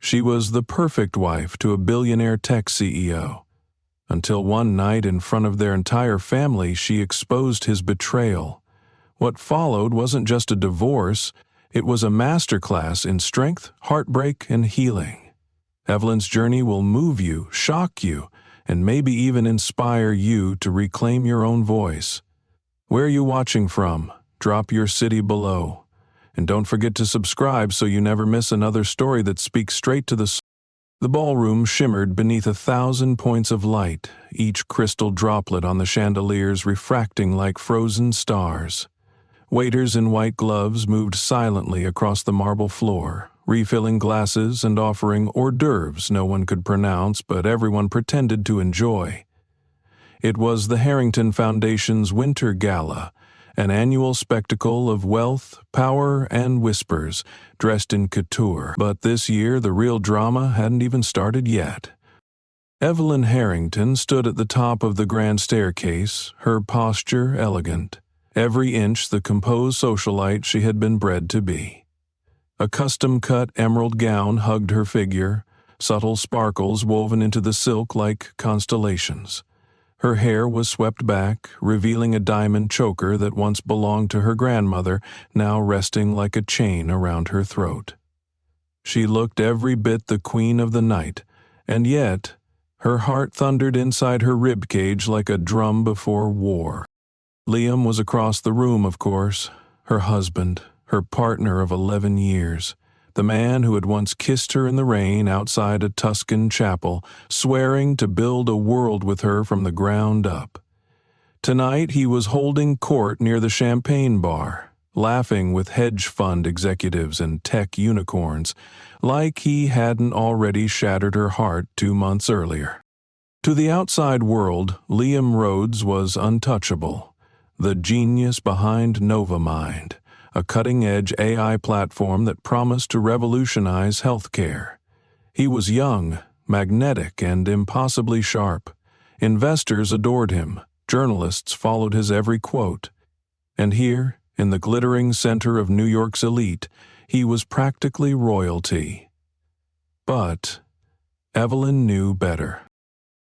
She was the perfect wife to a billionaire tech CEO. Until one night in front of their entire family, she exposed his betrayal. What followed wasn't just a divorce, it was a masterclass in strength, heartbreak, and healing. Evelyn's journey will move you, shock you, and maybe even inspire you to reclaim your own voice. Where are you watching from? Drop your city below. And don't forget to subscribe so you never miss another story that speaks straight to the soul. The ballroom shimmered beneath 1,000 points of light, each crystal droplet on the chandeliers refracting like frozen stars. Waiters in white gloves moved silently across the marble floor, refilling glasses and offering hors d'oeuvres no one could pronounce but everyone pretended to enjoy. It was the Harrington Foundation's Winter Gala, an annual spectacle of wealth, power, and whispers, dressed in couture. But this year the real drama hadn't even started yet. Evelyn Harrington stood at the top of the grand staircase, her posture elegant, every inch the composed socialite she had been bred to be. A custom-cut emerald gown hugged her figure, subtle sparkles woven into the silk like constellations. Her hair was swept back, revealing a diamond choker that once belonged to her grandmother, now resting like a chain around her throat. She looked every bit the queen of the night, and yet her heart thundered inside her ribcage like a drum before war. Liam was across the room, of course, her husband, her partner of 11 years. The man who had once kissed her in the rain outside a Tuscan chapel, swearing to build a world with her from the ground up. Tonight he was holding court near the champagne bar, laughing with hedge fund executives and tech unicorns, like he hadn't already shattered her heart 2 months earlier. To the outside world, Liam Rhodes was untouchable, the genius behind NovaMind, a cutting-edge AI platform that promised to revolutionize healthcare. He was young, magnetic, and impossibly sharp. Investors adored him, journalists followed his every quote. And here, in the glittering center of New York's elite, he was practically royalty. But Evelyn knew better.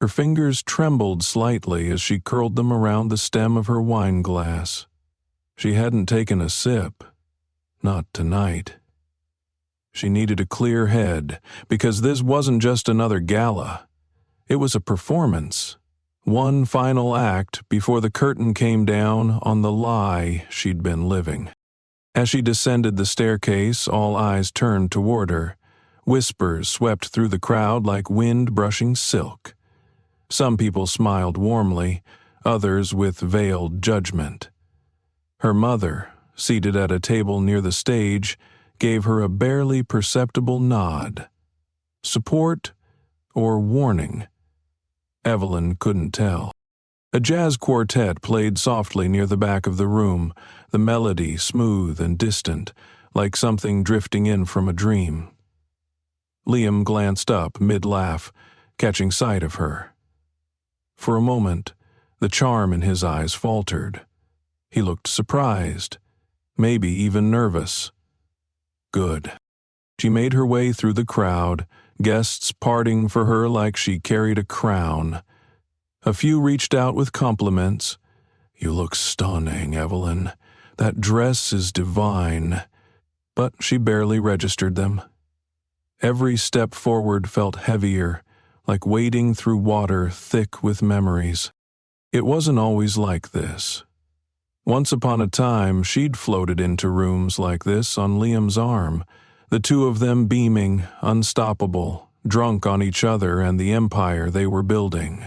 Her fingers trembled slightly as she curled them around the stem of her wine glass. She hadn't taken a sip. Not tonight. She needed a clear head, because this wasn't just another gala. It was a performance. One final act before the curtain came down on the lie she'd been living. As she descended the staircase, all eyes turned toward her. Whispers swept through the crowd like wind brushing silk. Some people smiled warmly, others with veiled judgment. Her mother, seated at a table near the stage, gave her a barely perceptible nod. Support or warning? Evelyn couldn't tell. A jazz quartet played softly near the back of the room, the melody smooth and distant, like something drifting in from a dream. Liam glanced up mid-laugh, catching sight of her. For a moment, the charm in his eyes faltered. He looked surprised, maybe even nervous. Good. She made her way through the crowd, guests parting for her like she carried a crown. A few reached out with compliments. "You look stunning, Evelyn. That dress is divine." But she barely registered them. Every step forward felt heavier, like wading through water thick with memories. It wasn't always like this. Once upon a time, she'd floated into rooms like this on Liam's arm, the two of them beaming, unstoppable, drunk on each other and the empire they were building.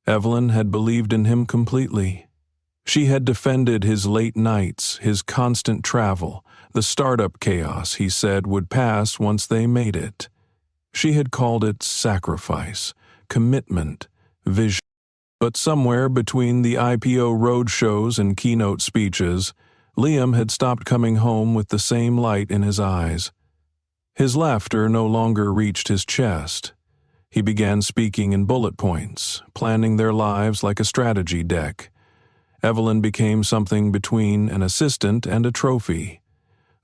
Evelyn had believed in him completely. She had defended his late nights, his constant travel, the startup chaos he said would pass once they made it. She had called it sacrifice, commitment, vision. But somewhere between the IPO roadshows and keynote speeches, Liam had stopped coming home with the same light in his eyes. His laughter no longer reached his chest. He began speaking in bullet points, planning their lives like a strategy deck. Evelyn became something between an assistant and a trophy.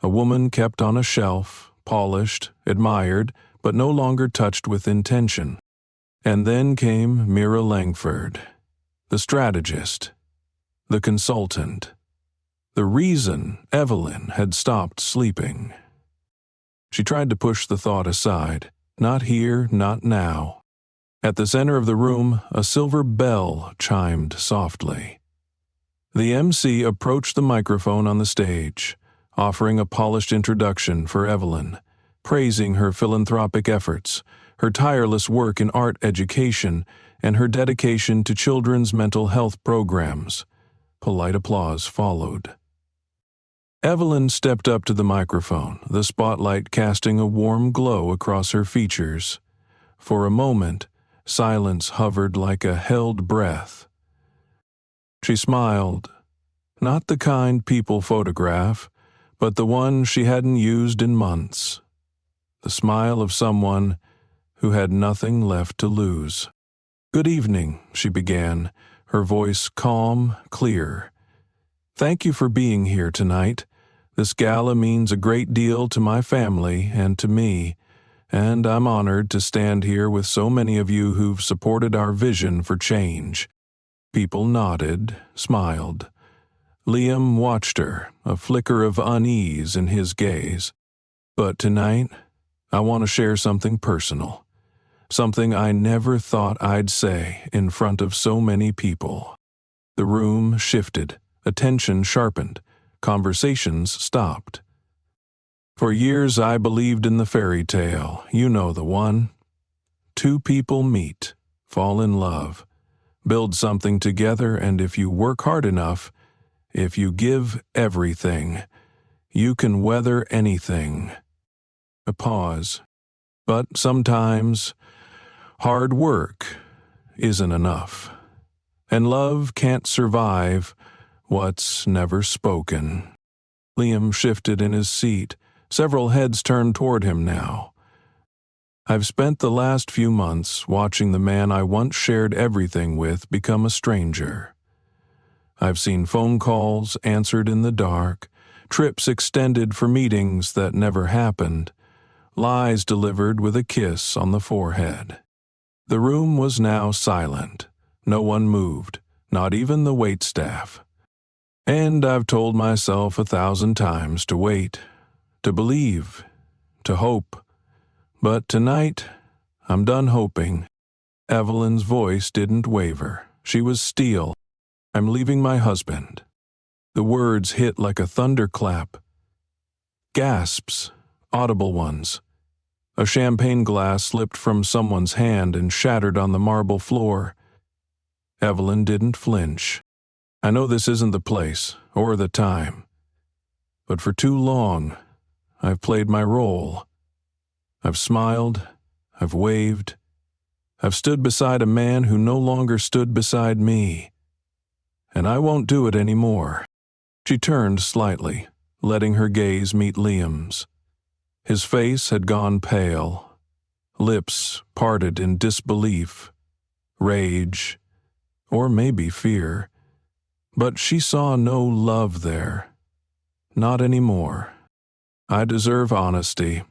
A woman kept on a shelf, polished, admired, but no longer touched with intention. And then came Mira Langford, the strategist, the consultant, the reason Evelyn had stopped sleeping. She tried to push the thought aside. Not here, not now. At the center of the room, a silver bell chimed softly. The MC approached the microphone on the stage, offering a polished introduction for Evelyn, praising her philanthropic efforts, her tireless work in art education, and her dedication to children's mental health programs. Polite applause followed. Evelyn stepped up to the microphone, the spotlight casting a warm glow across her features. For a moment, silence hovered like a held breath. She smiled, not the kind people photograph, but the one she hadn't used in months. The smile of someone who had nothing left to lose. "Good evening," she began, her voice calm, clear. "Thank you for being here tonight. This gala means a great deal to my family and to me, and I'm honored to stand here with so many of you who've supported our vision for change." People nodded, smiled. Liam watched her, a flicker of unease in his gaze. "But tonight, I want to share something personal. Something I never thought I'd say in front of so many people." The room shifted, attention sharpened, conversations stopped. "For years I believed in the fairy tale, you know the one. Two people meet, fall in love, build something together, and if you work hard enough, if you give everything, you can weather anything." A pause. "But sometimes hard work isn't enough, and love can't survive what's never spoken." Liam shifted in his seat, several heads turned toward him now. "I've spent the last few months watching the man I once shared everything with become a stranger. I've seen phone calls answered in the dark, trips extended for meetings that never happened, lies delivered with a kiss on the forehead." The room was now silent. No one moved, not even the waitstaff. "And I've told myself 1,000 times to wait, to believe, to hope. But tonight, I'm done hoping." Evelyn's voice didn't waver. She was steel. "I'm leaving my husband." The words hit like a thunderclap. Gasps, audible ones. A champagne glass slipped from someone's hand and shattered on the marble floor. Evelyn didn't flinch. "I know this isn't the place, or the time. But for too long, I've played my role. I've smiled, I've waved, I've stood beside a man who no longer stood beside me. And I won't do it anymore." She turned slightly, letting her gaze meet Liam's. His face had gone pale, lips parted in disbelief, rage, or maybe fear. But she saw no love there. Not anymore. "I deserve honesty.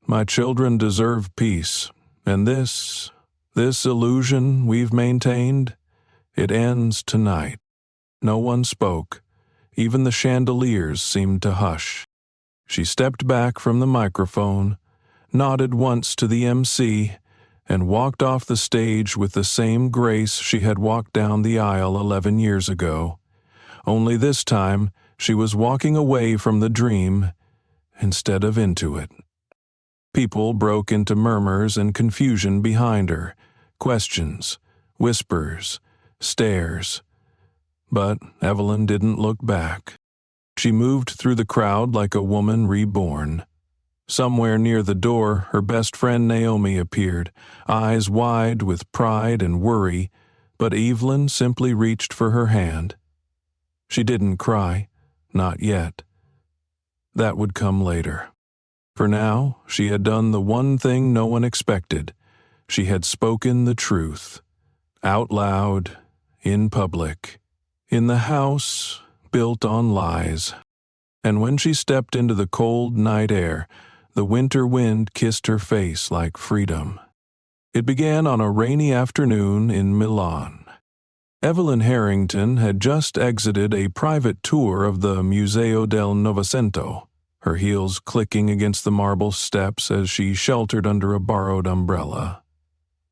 My children deserve peace. And this illusion we've maintained, it ends tonight." No one spoke. Even the chandeliers seemed to hush. She stepped back from the microphone, nodded once to the MC, and walked off the stage with the same grace she had walked down the aisle 11 years ago. Only this time, she was walking away from the dream instead of into it. People broke into murmurs and confusion behind her, questions, whispers, stares. But Evelyn didn't look back. She moved through the crowd like a woman reborn. Somewhere near the door, her best friend Naomi appeared, eyes wide with pride and worry, but Evelyn simply reached for her hand. She didn't cry, not yet. That would come later. For now, she had done the one thing no one expected. She had spoken the truth. Out loud, in public, in the house built on lies. And when she stepped into the cold night air, The winter wind kissed her face like freedom. It began on a rainy afternoon in Milan. Evelyn Harrington had just exited a private tour of the Museo del Novecento, her heels clicking against the marble steps as she sheltered under a borrowed umbrella.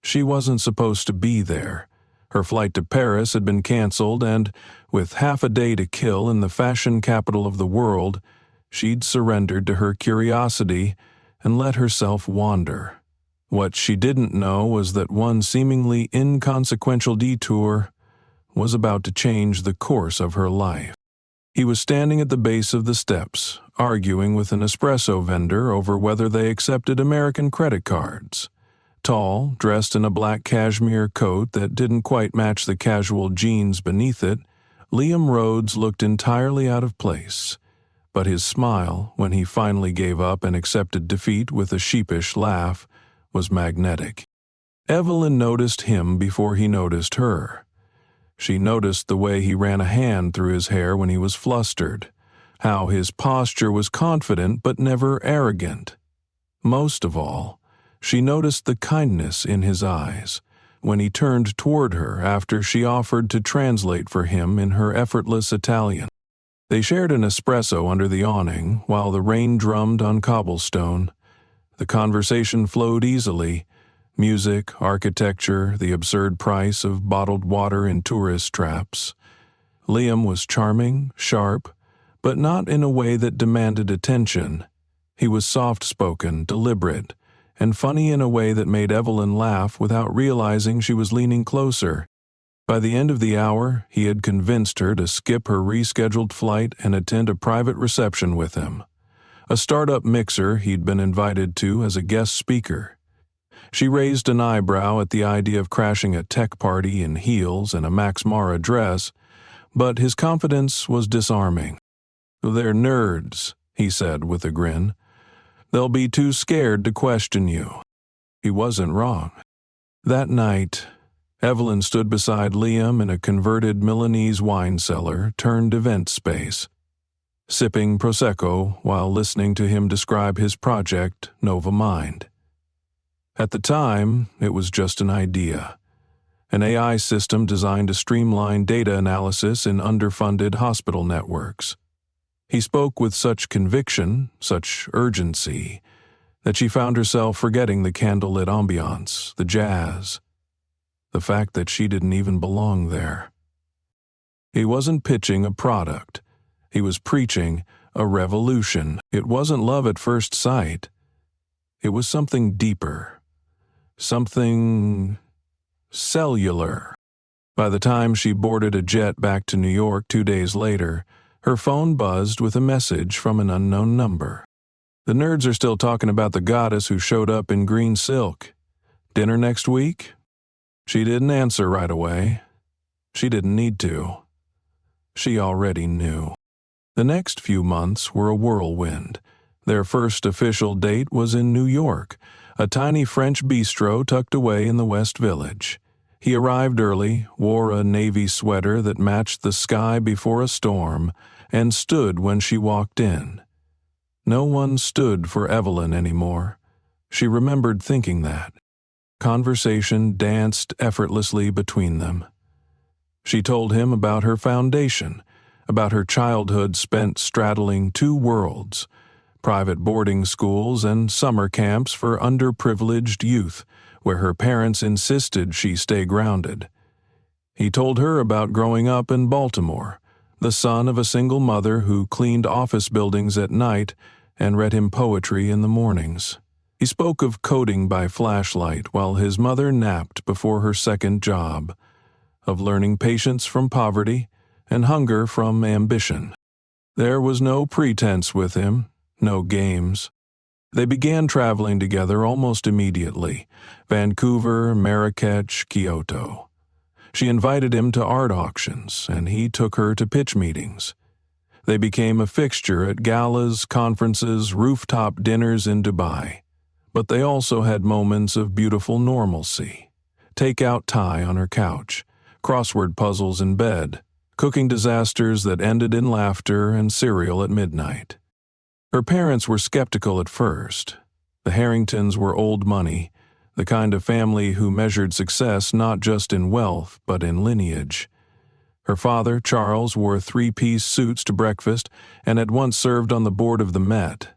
She wasn't supposed to be there. Her flight to Paris had been canceled, and, with half a day to kill in the fashion capital of the world, she'd surrendered to her curiosity and let herself wander. What she didn't know was that one seemingly inconsequential detour was about to change the course of her life. He was standing at the base of the steps, arguing with an espresso vendor over whether they accepted American credit cards. Tall, dressed in a black cashmere coat that didn't quite match the casual jeans beneath it, Liam Rhodes looked entirely out of place. But his smile, when he finally gave up and accepted defeat with a sheepish laugh, was magnetic. Evelyn noticed him before he noticed her. She noticed the way he ran a hand through his hair when he was flustered, how his posture was confident but never arrogant. Most of all, she noticed the kindness in his eyes when he turned toward her after she offered to translate for him in her effortless Italian. They shared an espresso under the awning while the rain drummed on cobblestone. The conversation flowed easily. Music, architecture, the absurd price of bottled water in tourist traps. Liam was charming, sharp, but not in a way that demanded attention. He was soft-spoken, deliberate, and funny in a way that made Evelyn laugh without realizing she was leaning closer. By the end of the hour, he had convinced her to skip her rescheduled flight and attend a private reception with him. A startup mixer he'd been invited to as a guest speaker. She raised an eyebrow at the idea of crashing a tech party in heels and a Max Mara dress, but his confidence was disarming. "They're nerds," he said with a grin. "They'll be too scared to question you." He wasn't wrong. That night, Evelyn stood beside Liam in a converted Milanese wine cellar turned event space, sipping Prosecco while listening to him describe his project, Nova Mind. At the time, it was just an idea. An AI system designed to streamline data analysis in underfunded hospital networks. He spoke with such conviction, such urgency, that she found herself forgetting the candlelit ambiance, the jazz, the fact that she didn't even belong there. He wasn't pitching a product. He was preaching a revolution. It wasn't love at first sight. It was something deeper. Something cellular. By the time she boarded a jet back to New York 2 days later, her phone buzzed with a message from an unknown number. "The nerds are still talking about the goddess who showed up in green silk. Dinner next week?" She didn't answer right away. She didn't need to. She already knew. The next few months were a whirlwind. Their first official date was in New York, a tiny French bistro tucked away in the West Village. He arrived early, wore a navy sweater that matched the sky before a storm, and stood when she walked in. No one stood for Evelyn anymore. She remembered thinking that. Conversation danced effortlessly between them. She told him about her foundation, about her childhood spent straddling two worlds, private boarding schools and summer camps for underprivileged youth, where her parents insisted she stay grounded. He told her about growing up in Baltimore, the son of a single mother who cleaned office buildings at night and read him poetry in the mornings. He spoke of coding by flashlight while his mother napped before her second job, of learning patience from poverty and hunger from ambition. There was no pretense with him, no games. They began traveling together almost immediately: Vancouver, Marrakech, Kyoto. She invited him to art auctions, and he took her to pitch meetings. They became a fixture at galas, conferences, rooftop dinners in Dubai. But they also had moments of beautiful normalcy. Take-out Thai on her couch, crossword puzzles in bed, cooking disasters that ended in laughter and cereal at midnight. Her parents were skeptical at first. The Harringtons were old money, the kind of family who measured success not just in wealth but in lineage. Her father, Charles, wore three-piece suits to breakfast and had once served on the board of the Met.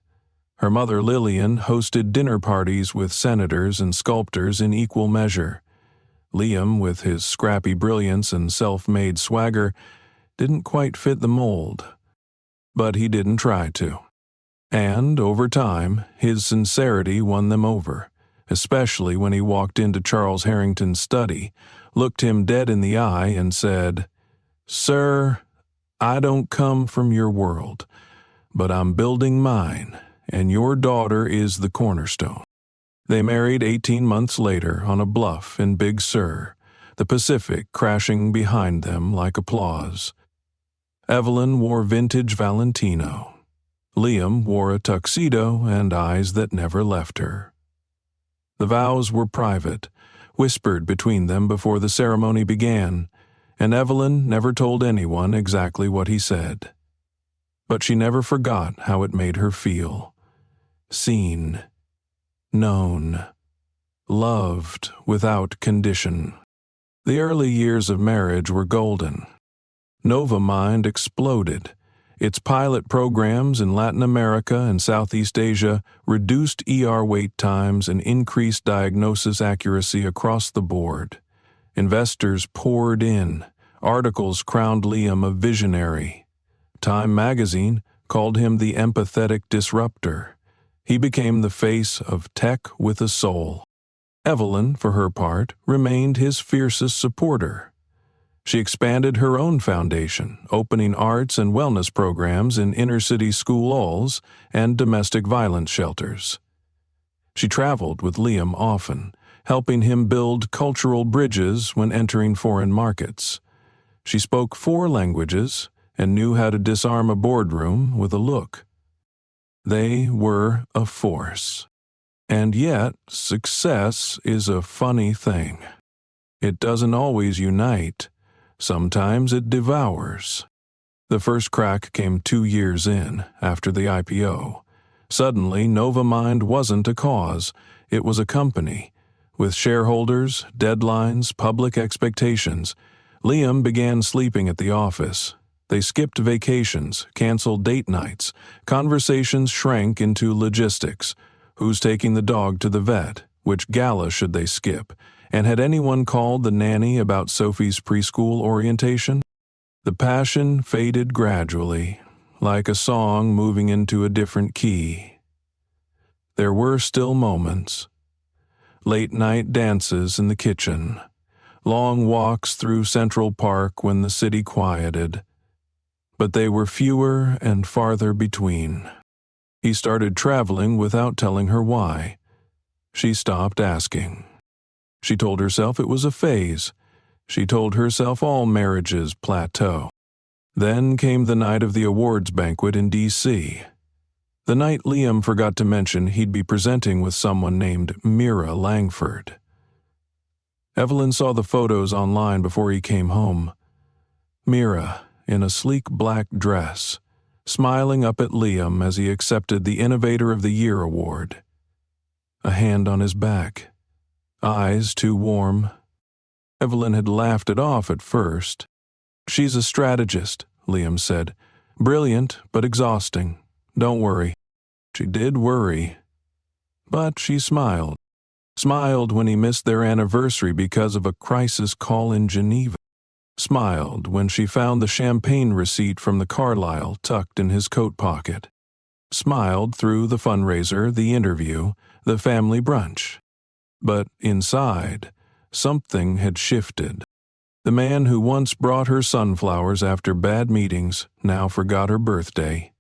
Her mother, Lillian, hosted dinner parties with senators and sculptors in equal measure. Liam, with his scrappy brilliance and self-made swagger, didn't quite fit the mold. But he didn't try to. And, over time, his sincerity won them over, especially when he walked into Charles Harrington's study, looked him dead in the eye, and said, "Sir, I don't come from your world, but I'm building mine, and your daughter is the cornerstone." They married 18 months later on a bluff in Big Sur, the Pacific crashing behind them like applause. Evelyn wore vintage Valentino. Liam wore a tuxedo and eyes that never left her. The vows were private, whispered between them before the ceremony began, and Evelyn never told anyone exactly what he said. But she never forgot how it made her feel. Seen, known, loved without condition. The early years of marriage were golden. NovaMind exploded. Its pilot programs in Latin America and Southeast Asia reduced ER wait times and increased diagnosis accuracy across the board. Investors poured in. Articles crowned Liam a visionary. Time magazine called him the empathetic disruptor. He became the face of tech with a soul. Evelyn, for her part, remained his fiercest supporter. She expanded her own foundation, opening arts and wellness programs in inner-city schools and domestic violence shelters. She traveled with Liam often, helping him build cultural bridges when entering foreign markets. She spoke 4 languages and knew how to disarm a boardroom with a look. They were a force. And yet, success is a funny thing. It doesn't always unite. Sometimes it devours. The first crack came 2 years in, after the IPO. Suddenly, NovaMind wasn't a cause, it was a company. With shareholders, deadlines, public expectations, Liam began sleeping at the office. They skipped vacations, canceled date nights. Conversations shrank into logistics. Who's taking the dog to the vet? Which gala should they skip? And had anyone called the nanny about Sophie's preschool orientation? The passion faded gradually, like a song moving into a different key. There were still moments. Late-night dances in the kitchen. Long walks through Central Park when the city quieted. But they were fewer and farther between. He started traveling without telling her why. She stopped asking. She told herself it was a phase. She told herself all marriages plateau. Then came the night of the awards banquet in D.C. The night Liam forgot to mention he'd be presenting with someone named Mira Langford. Evelyn saw the photos online before he came home. Mira, in a sleek black dress, smiling up at Liam as he accepted the Innovator of the Year award. A hand on his back. Eyes too warm. Evelyn had laughed it off at first. "She's a strategist," Liam said. "Brilliant, but exhausting. Don't worry." She did worry. But she smiled. Smiled when he missed their anniversary because of a crisis call in Geneva. Smiled when she found the champagne receipt from the Carlyle tucked in his coat pocket. Smiled through the fundraiser, the interview, the family brunch. But inside, something had shifted. The man who once brought her sunflowers after bad meetings now forgot her birthday.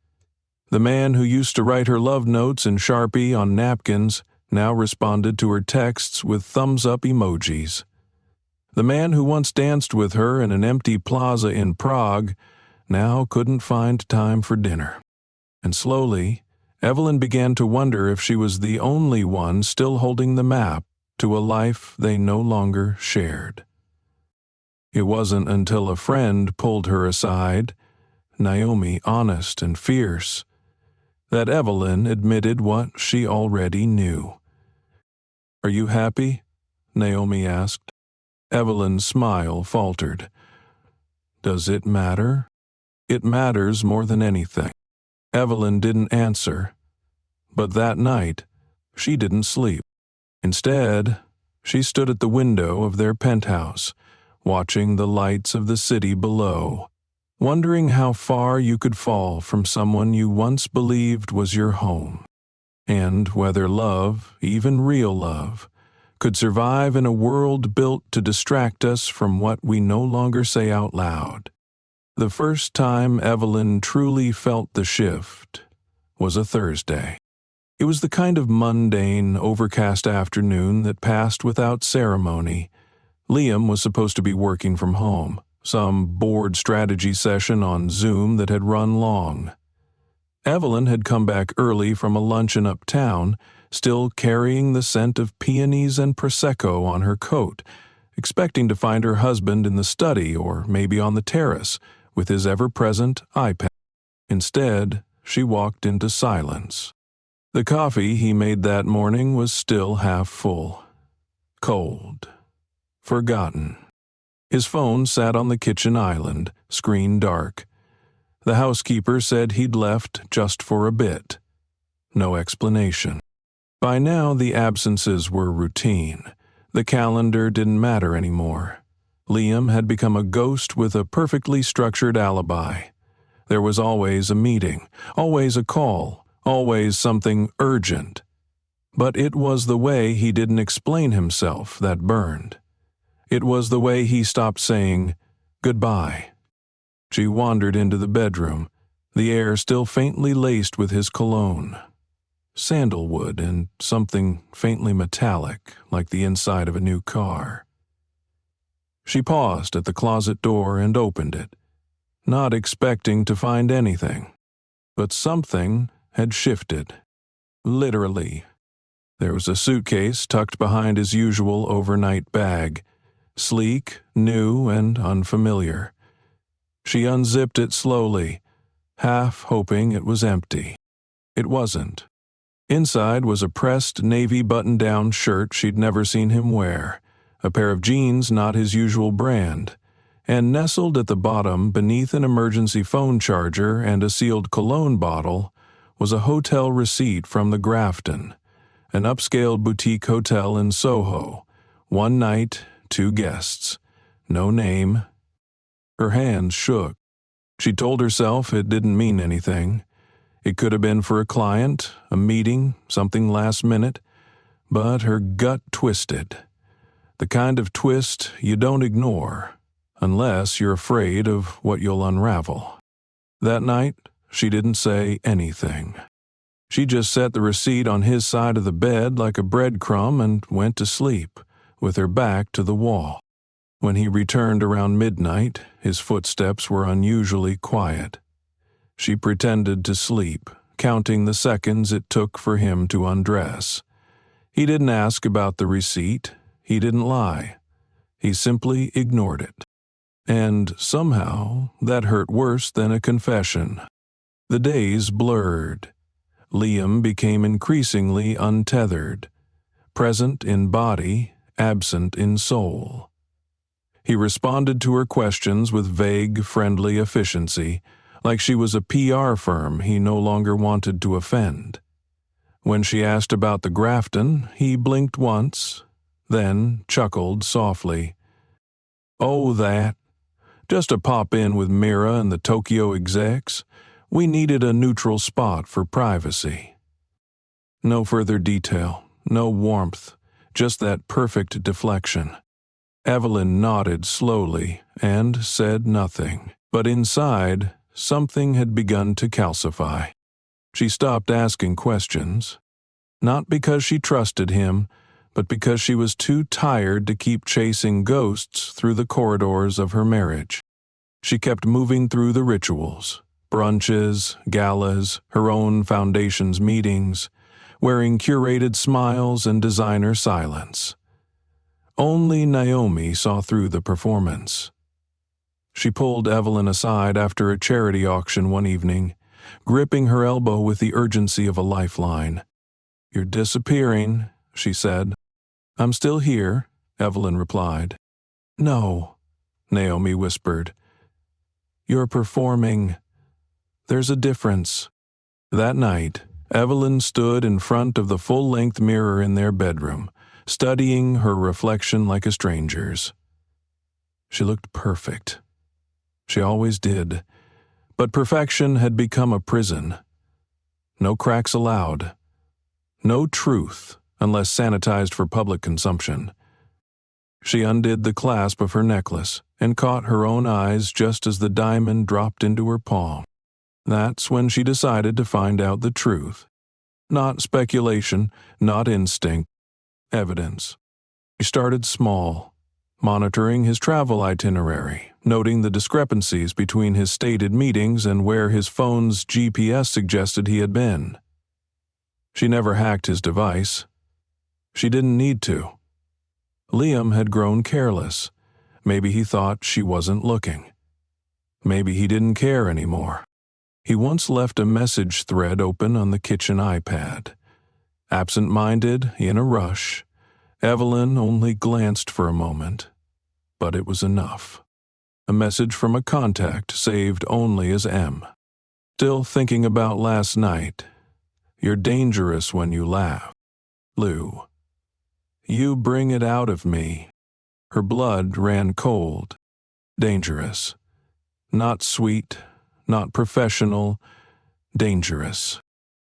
The man who used to write her love notes in Sharpie on napkins now responded to her texts with thumbs-up emojis. The man who once danced with her in an empty plaza in Prague now couldn't find time for dinner. And slowly, Evelyn began to wonder if she was the only one still holding the map to a life they no longer shared. It wasn't until a friend pulled her aside, Naomi, honest and fierce. that Evelyn admitted what she already knew. "Are you happy?" Naomi asked. Evelyn's smile faltered. "Does it matter?" "It matters more than anything." Evelyn didn't answer, but that night, she didn't sleep. Instead, she stood at the window of their penthouse, watching the lights of the city below, wondering how far you could fall from someone you once believed was your home, and whether love, even real love, could survive in a world built to distract us from what we no longer say out loud. The first time Evelyn truly felt the shift was a Thursday. It was the kind of mundane, overcast afternoon that passed without ceremony. Liam was supposed to be working from home, some board strategy session on Zoom that had run long. Evelyn had come back early from a luncheon uptown, still carrying the scent of peonies and Prosecco on her coat, expecting to find her husband in the study or maybe on the terrace with his ever-present iPad. Instead, she walked into silence. The coffee he made that morning was still half full. Cold. Forgotten. His phone sat on the kitchen island, screen dark. The housekeeper said he'd left just for a bit. No explanation. By now, the absences were routine. The calendar didn't matter anymore. Liam had become a ghost with a perfectly structured alibi. There was always a meeting, always a call, always something urgent. But it was the way he didn't explain himself that burned. It was the way he stopped saying goodbye. She wandered into the bedroom, the air still faintly laced with his cologne. Sandalwood and something faintly metallic, like the inside of a new car. She paused at the closet door and opened it, not expecting to find anything. But something had shifted. Literally. There was a suitcase tucked behind his usual overnight bag, sleek, new, and unfamiliar. She unzipped it slowly, half hoping it was empty. It wasn't. Inside was a pressed navy button-down shirt she'd never seen him wear, a pair of jeans not his usual brand, and nestled at the bottom beneath an emergency phone charger and a sealed cologne bottle was a hotel receipt from the Grafton, an upscale boutique hotel in Soho. 1 night, 2 guests. No name. Her hands shook. She told herself it didn't mean anything. It could have been for a client, a meeting, something last minute, but her gut twisted. The kind of twist you don't ignore, unless you're afraid of what you'll unravel. That night, she didn't say anything. She just set the receipt on his side of the bed like a breadcrumb and went to sleep, with her back to the wall. When he returned around midnight, his footsteps were unusually quiet. She pretended to sleep, counting the seconds it took for him to undress. He didn't ask about the receipt. He didn't lie. He simply ignored it. And somehow, that hurt worse than a confession. The days blurred. Liam became increasingly untethered, present in body, absent in soul. He responded to her questions with vague, friendly efficiency, like she was a PR firm he no longer wanted to offend. When she asked about the Grafton, he blinked once, then chuckled softly. "Oh, that. Just a pop-in with Mira and the Tokyo execs. We needed a neutral spot for privacy." No further detail, no warmth, just that perfect deflection. Evelyn nodded slowly and said nothing, but inside, something had begun to calcify. She stopped asking questions, not because she trusted him, but because she was too tired to keep chasing ghosts through the corridors of her marriage. She kept moving through the rituals, brunches, galas, her own foundation's meetings, wearing curated smiles and designer silence. Only Naomi saw through the performance. She pulled Evelyn aside after a charity auction one evening, gripping her elbow with the urgency of a lifeline. "You're disappearing," she said. "I'm still here," Evelyn replied. "No," Naomi whispered. "You're performing. There's a difference." That night, Evelyn stood in front of the full-length mirror in their bedroom, studying her reflection like a stranger's. She looked perfect. She always did. But perfection had become a prison. No cracks allowed. No truth unless sanitized for public consumption. She undid the clasp of her necklace and caught her own eyes just as the diamond dropped into her palm. That's when she decided to find out the truth. Not speculation, not instinct, evidence. She started small, monitoring his travel itinerary, noting the discrepancies between his stated meetings and where his phone's GPS suggested he had been. She never hacked his device. She didn't need to. Liam had grown careless. Maybe he thought she wasn't looking. Maybe he didn't care anymore. He once left a message thread open on the kitchen iPad. Absent-minded, in a rush, Evelyn only glanced for a moment, but it was enough. A message from a contact saved only as M. "Still thinking about last night. You're dangerous when you laugh. Lou. You bring it out of me." Her blood ran cold. Dangerous. Not sweet, not professional, dangerous.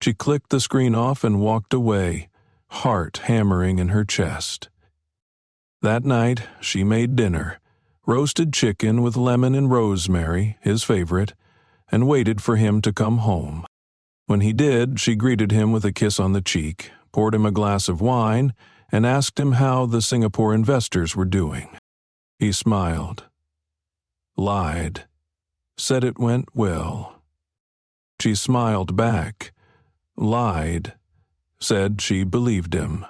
She clicked the screen off and walked away, heart hammering in her chest. That night, she made dinner, roasted chicken with lemon and rosemary, his favorite, and waited for him to come home. When he did, she greeted him with a kiss on the cheek, poured him a glass of wine, and asked him how the Singapore investors were doing. He smiled. Lied. Said it went well. She smiled back. Lied. Said she believed him.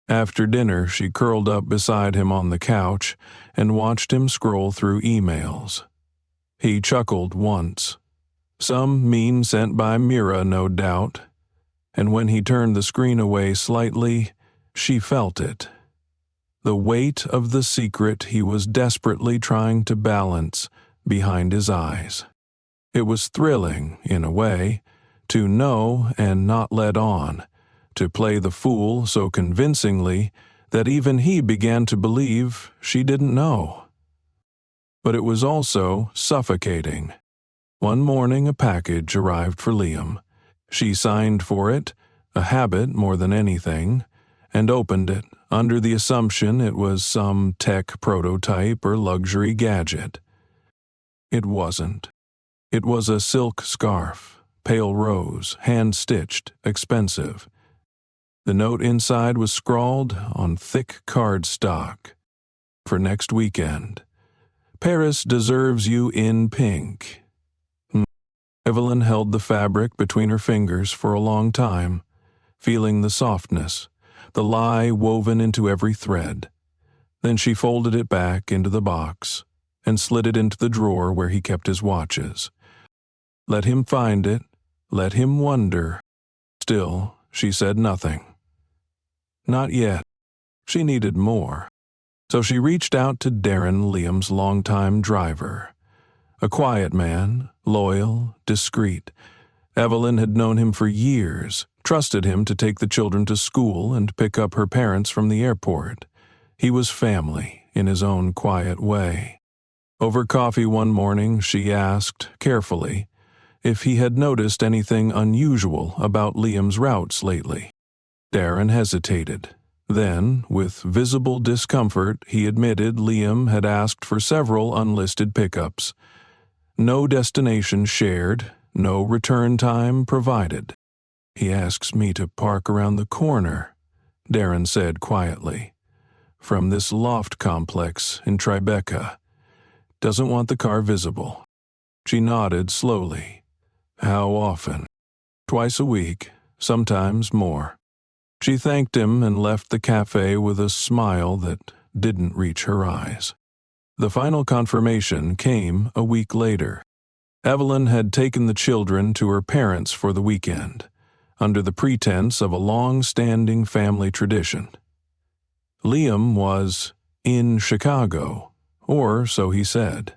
After dinner, she curled up beside him on the couch and watched him scroll through emails. He chuckled once. Some meme sent by Mira, no doubt. And when he turned the screen away slightly, she felt it. The weight of the secret he was desperately trying to balance behind his eyes. It was thrilling, in a way, to know and not let on, to play the fool so convincingly that even he began to believe she didn't know. But it was also suffocating. One morning a package arrived for Liam. She signed for it, a habit more than anything, and opened it under the assumption it was some tech prototype or luxury gadget. It wasn't. It was a silk scarf, pale rose, hand-stitched, expensive. The note inside was scrawled on thick cardstock. For next weekend. Paris deserves you in pink. Evelyn held the fabric between her fingers for a long time, feeling the softness, the lie woven into every thread. Then she folded it back into the box and slid it into the drawer where he kept his watches. Let him find it, let him wonder. Still, she said nothing. Not yet. She needed more. So she reached out to Darren, Liam's longtime driver. A quiet man, loyal, discreet. Evelyn had known him for years, trusted him to take the children to school and pick up her parents from the airport. He was family, in his own quiet way. Over coffee one morning, she asked, carefully, if he had noticed anything unusual about Liam's routes lately. Darren hesitated. Then, with visible discomfort, he admitted Liam had asked for several unlisted pickups. No destination shared, no return time provided. He asks me to park around the corner, Darren said quietly. From this loft complex in Tribeca. Doesn't want the car visible. She nodded slowly. How often? Twice a week, sometimes more. She thanked him and left the cafe with a smile that didn't reach her eyes. The final confirmation came a week later. Evelyn had taken the children to her parents for the weekend, under the pretense of a long-standing family tradition. Liam was in Chicago, or so he said.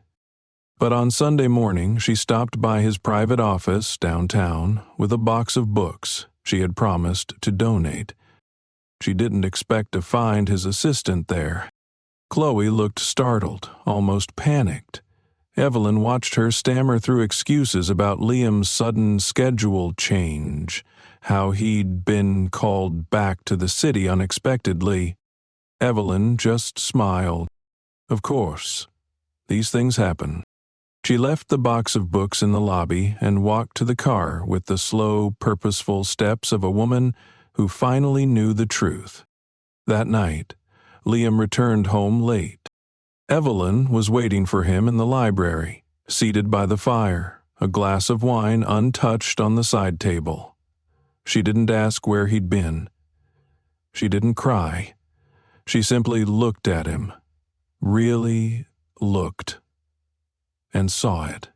But on Sunday morning, she stopped by his private office downtown with a box of books she had promised to donate. She didn't expect to find his assistant there. Chloe looked startled, almost panicked. Evelyn watched her stammer through excuses about Liam's sudden schedule change, how he'd been called back to the city unexpectedly. Evelyn just smiled. Of course, these things happen. She left the box of books in the lobby and walked to the car with the slow, purposeful steps of a woman who finally knew the truth. That night, Liam returned home late. Evelyn was waiting for him in the library, seated by the fire, a glass of wine untouched on the side table. She didn't ask where he'd been. She didn't cry. She simply looked at him, really looked, and saw it.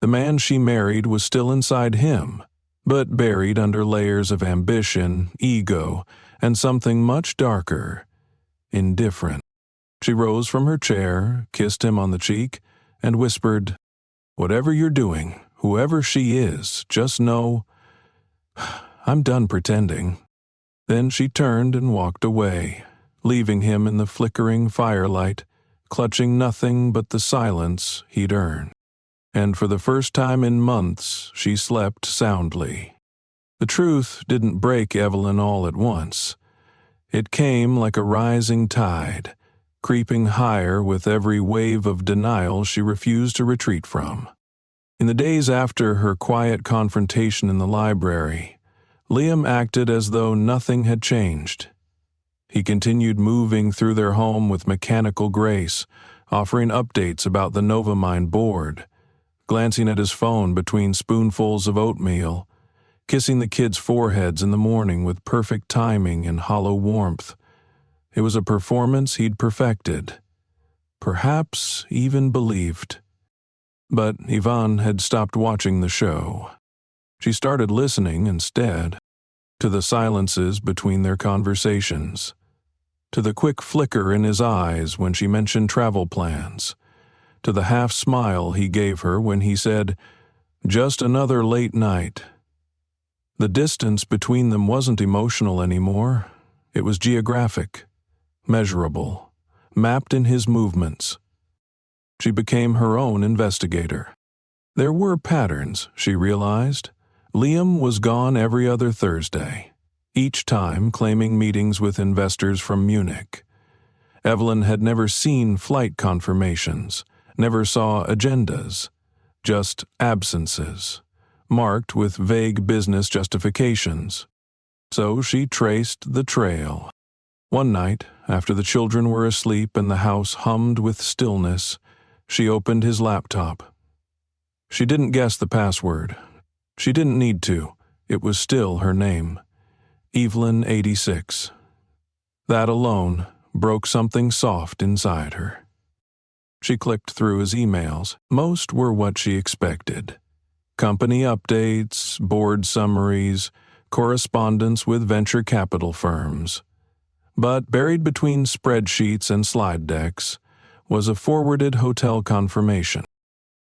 The man she married was still inside him, but buried under layers of ambition, ego, and something much darker, indifference. She rose from her chair, kissed him on the cheek, and whispered, "Whatever you're doing, whoever she is, just know, I'm done pretending." Then she turned and walked away, leaving him in the flickering firelight, clutching nothing but the silence he'd earned. And for the first time in months, she slept soundly. The truth didn't break Evelyn all at once. It came like a rising tide, creeping higher with every wave of denial she refused to retreat from. In the days after her quiet confrontation in the library, Liam acted as though nothing had changed. He continued moving through their home with mechanical grace, offering updates about the Novamind board, glancing at his phone between spoonfuls of oatmeal, kissing the kids' foreheads in the morning with perfect timing and hollow warmth. It was a performance he'd perfected, perhaps even believed. But Yvonne had stopped watching the show. She started listening instead, to the silences between their conversations, to the quick flicker in his eyes when she mentioned travel plans, to the half smile he gave her when he said, "Just another late night." The distance between them wasn't emotional anymore. It was geographic, measurable, mapped in his movements. She became her own investigator. There were patterns, she realized. Liam was gone every other Thursday, each time claiming meetings with investors from Munich. Evelyn had never seen flight confirmations, never saw agendas, just absences, marked with vague business justifications. So she traced the trail. One night, after the children were asleep and the house hummed with stillness, she opened his laptop. She didn't guess the password. She didn't need to. It was still her name. Evelyn 86. That alone broke something soft inside her. She clicked through his emails. Most were what she expected. Company updates, board summaries, correspondence with venture capital firms. But buried between spreadsheets and slide decks was a forwarded hotel confirmation.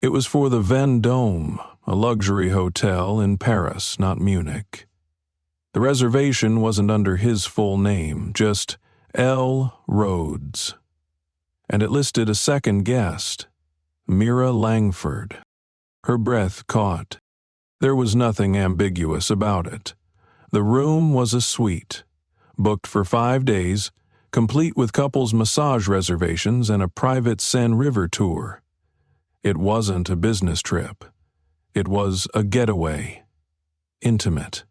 It was for the Vendôme, a luxury hotel in Paris, not Munich. The reservation wasn't under his full name, just L. Rhodes. And it listed a second guest, Mira Langford. Her breath caught. There was nothing ambiguous about it. The room was a suite, booked for 5 days, complete with couples massage reservations and a private Seine River tour. It wasn't a business trip. It was a getaway. Intimate,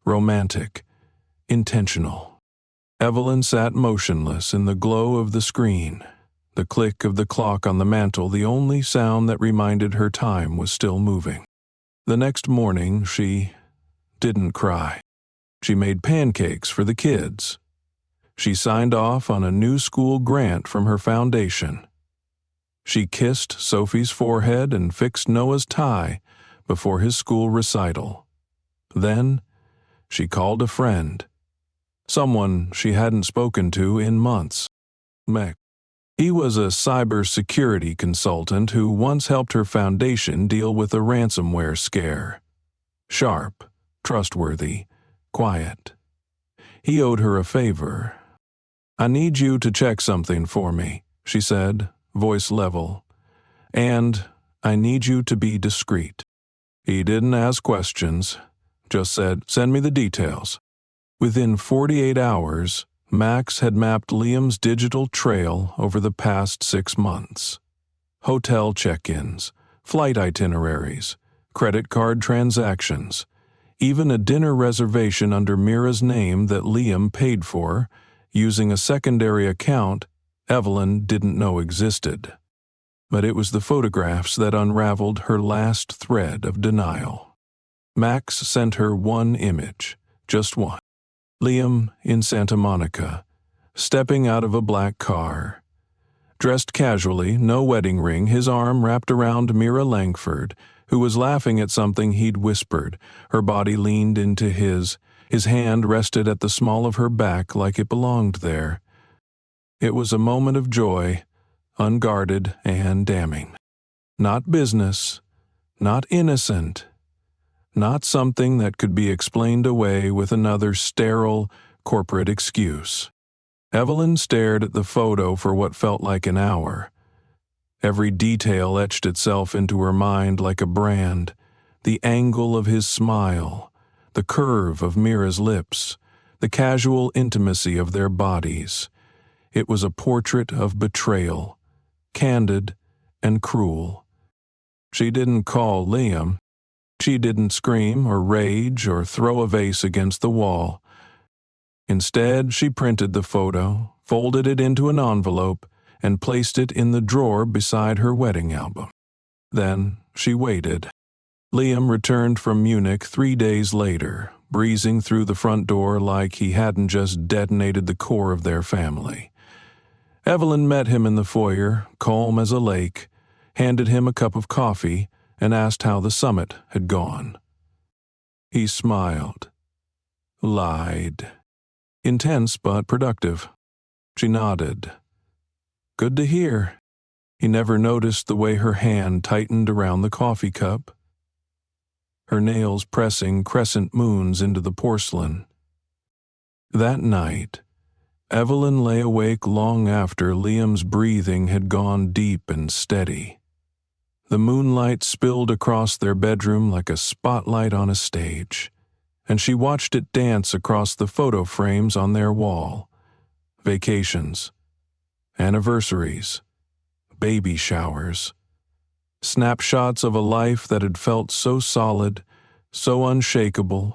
romantic, intentional. Evelyn sat motionless in the glow of the screen, the click of the clock on the mantel the only sound that reminded her time was still moving. The next morning, she didn't cry. She made pancakes for the kids. She signed off on a new school grant from her foundation. She kissed Sophie's forehead and fixed Noah's tie before his school recital. Then, she called a friend, someone she hadn't spoken to in months. Mech. He was a cybersecurity consultant who once helped her foundation deal with a ransomware scare. Sharp, trustworthy, quiet. He owed her a favor. "I need you to check something for me," she said, voice level. "And I need you to be discreet." He didn't ask questions, just said, "Send me the details." Within 48 hours, Max had mapped Liam's digital trail over the past 6 months. Hotel check-ins, flight itineraries, credit card transactions, even a dinner reservation under Mira's name that Liam paid for, using a secondary account Evelyn didn't know existed. But it was the photographs that unraveled her last thread of denial. Max sent her one image, just one. Liam in Santa Monica, stepping out of a black car. Dressed casually, no wedding ring, his arm wrapped around Mira Langford, who was laughing at something he'd whispered. Her body leaned into his hand rested at the small of her back like it belonged there. It was a moment of joy, unguarded and damning. Not business, not innocent, not something that could be explained away with another sterile, corporate excuse. Evelyn stared at the photo for what felt like an hour. Every detail etched itself into her mind like a brand. The angle of his smile, the curve of Mira's lips, the casual intimacy of their bodies. It was a portrait of betrayal, candid and cruel. She didn't call Liam. She didn't scream or rage or throw a vase against the wall. Instead, she printed the photo, folded it into an envelope, and placed it in the drawer beside her wedding album. Then she waited. Liam returned from Munich 3 days later, breezing through the front door like he hadn't just detonated the core of their family. Evelyn met him in the foyer, calm as a lake, handed him a cup of coffee, and asked how the summit had gone. He smiled. Lied. Intense but productive. She nodded. Good to hear. He never noticed the way her hand tightened around the coffee cup, her nails pressing crescent moons into the porcelain. That night, Evelyn lay awake long after Liam's breathing had gone deep and steady. The moonlight spilled across their bedroom like a spotlight on a stage, and she watched it dance across the photo frames on their wall. Vacations, anniversaries, baby showers, snapshots of a life that had felt so solid, so unshakable,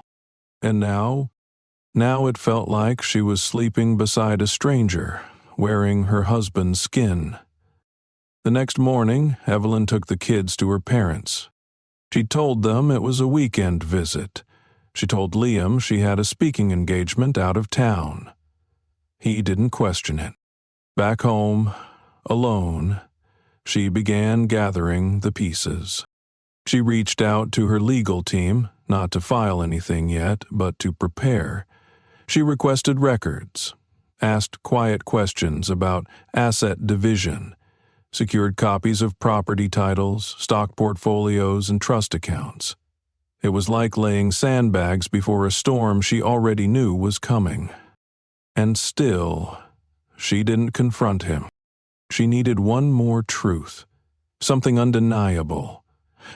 and now it felt like she was sleeping beside a stranger, wearing her husband's skin. The next morning, Evelyn took the kids to her parents. She told them it was a weekend visit. She told Liam she had a speaking engagement out of town. He didn't question it. Back home, alone, she began gathering the pieces. She reached out to her legal team, not to file anything yet, but to prepare. She requested records, asked quiet questions about asset division, secured copies of property titles, stock portfolios, and trust accounts. It was like laying sandbags before a storm she already knew was coming. And still, she didn't confront him. She needed one more truth, something undeniable,